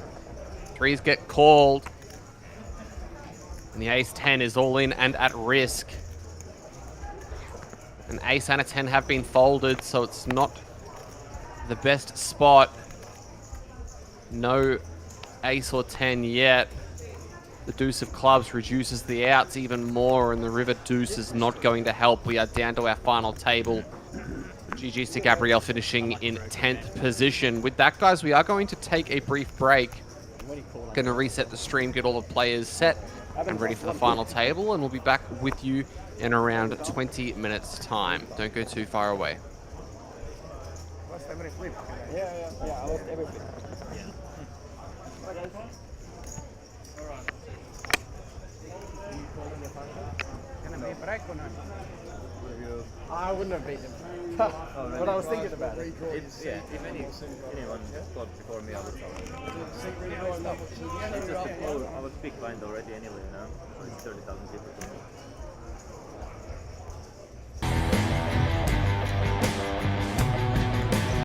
Threes get called. And the ace-10 is all in and at risk. An ace and a 10 have been folded, so it's not the best spot. No ace or 10 yet. The deuce of clubs reduces the outs even more, and the river deuce is not going to help. We are down to our final table. GG's to Gabriel, finishing in 10th position. With that, guys, we are going to take a brief break. Going to reset the stream, get all the players set and ready for the final table, and we'll be back with you in around 20 minutes time. Don't go too far away. Yeah, I lost everything. Can I be a break or not? I wouldn't have beaten him. But I was thinking about it. Yeah, if anyone clubbed before me, I would tell them. I was big blind already anyway, you know? So it's 30,000 people to me.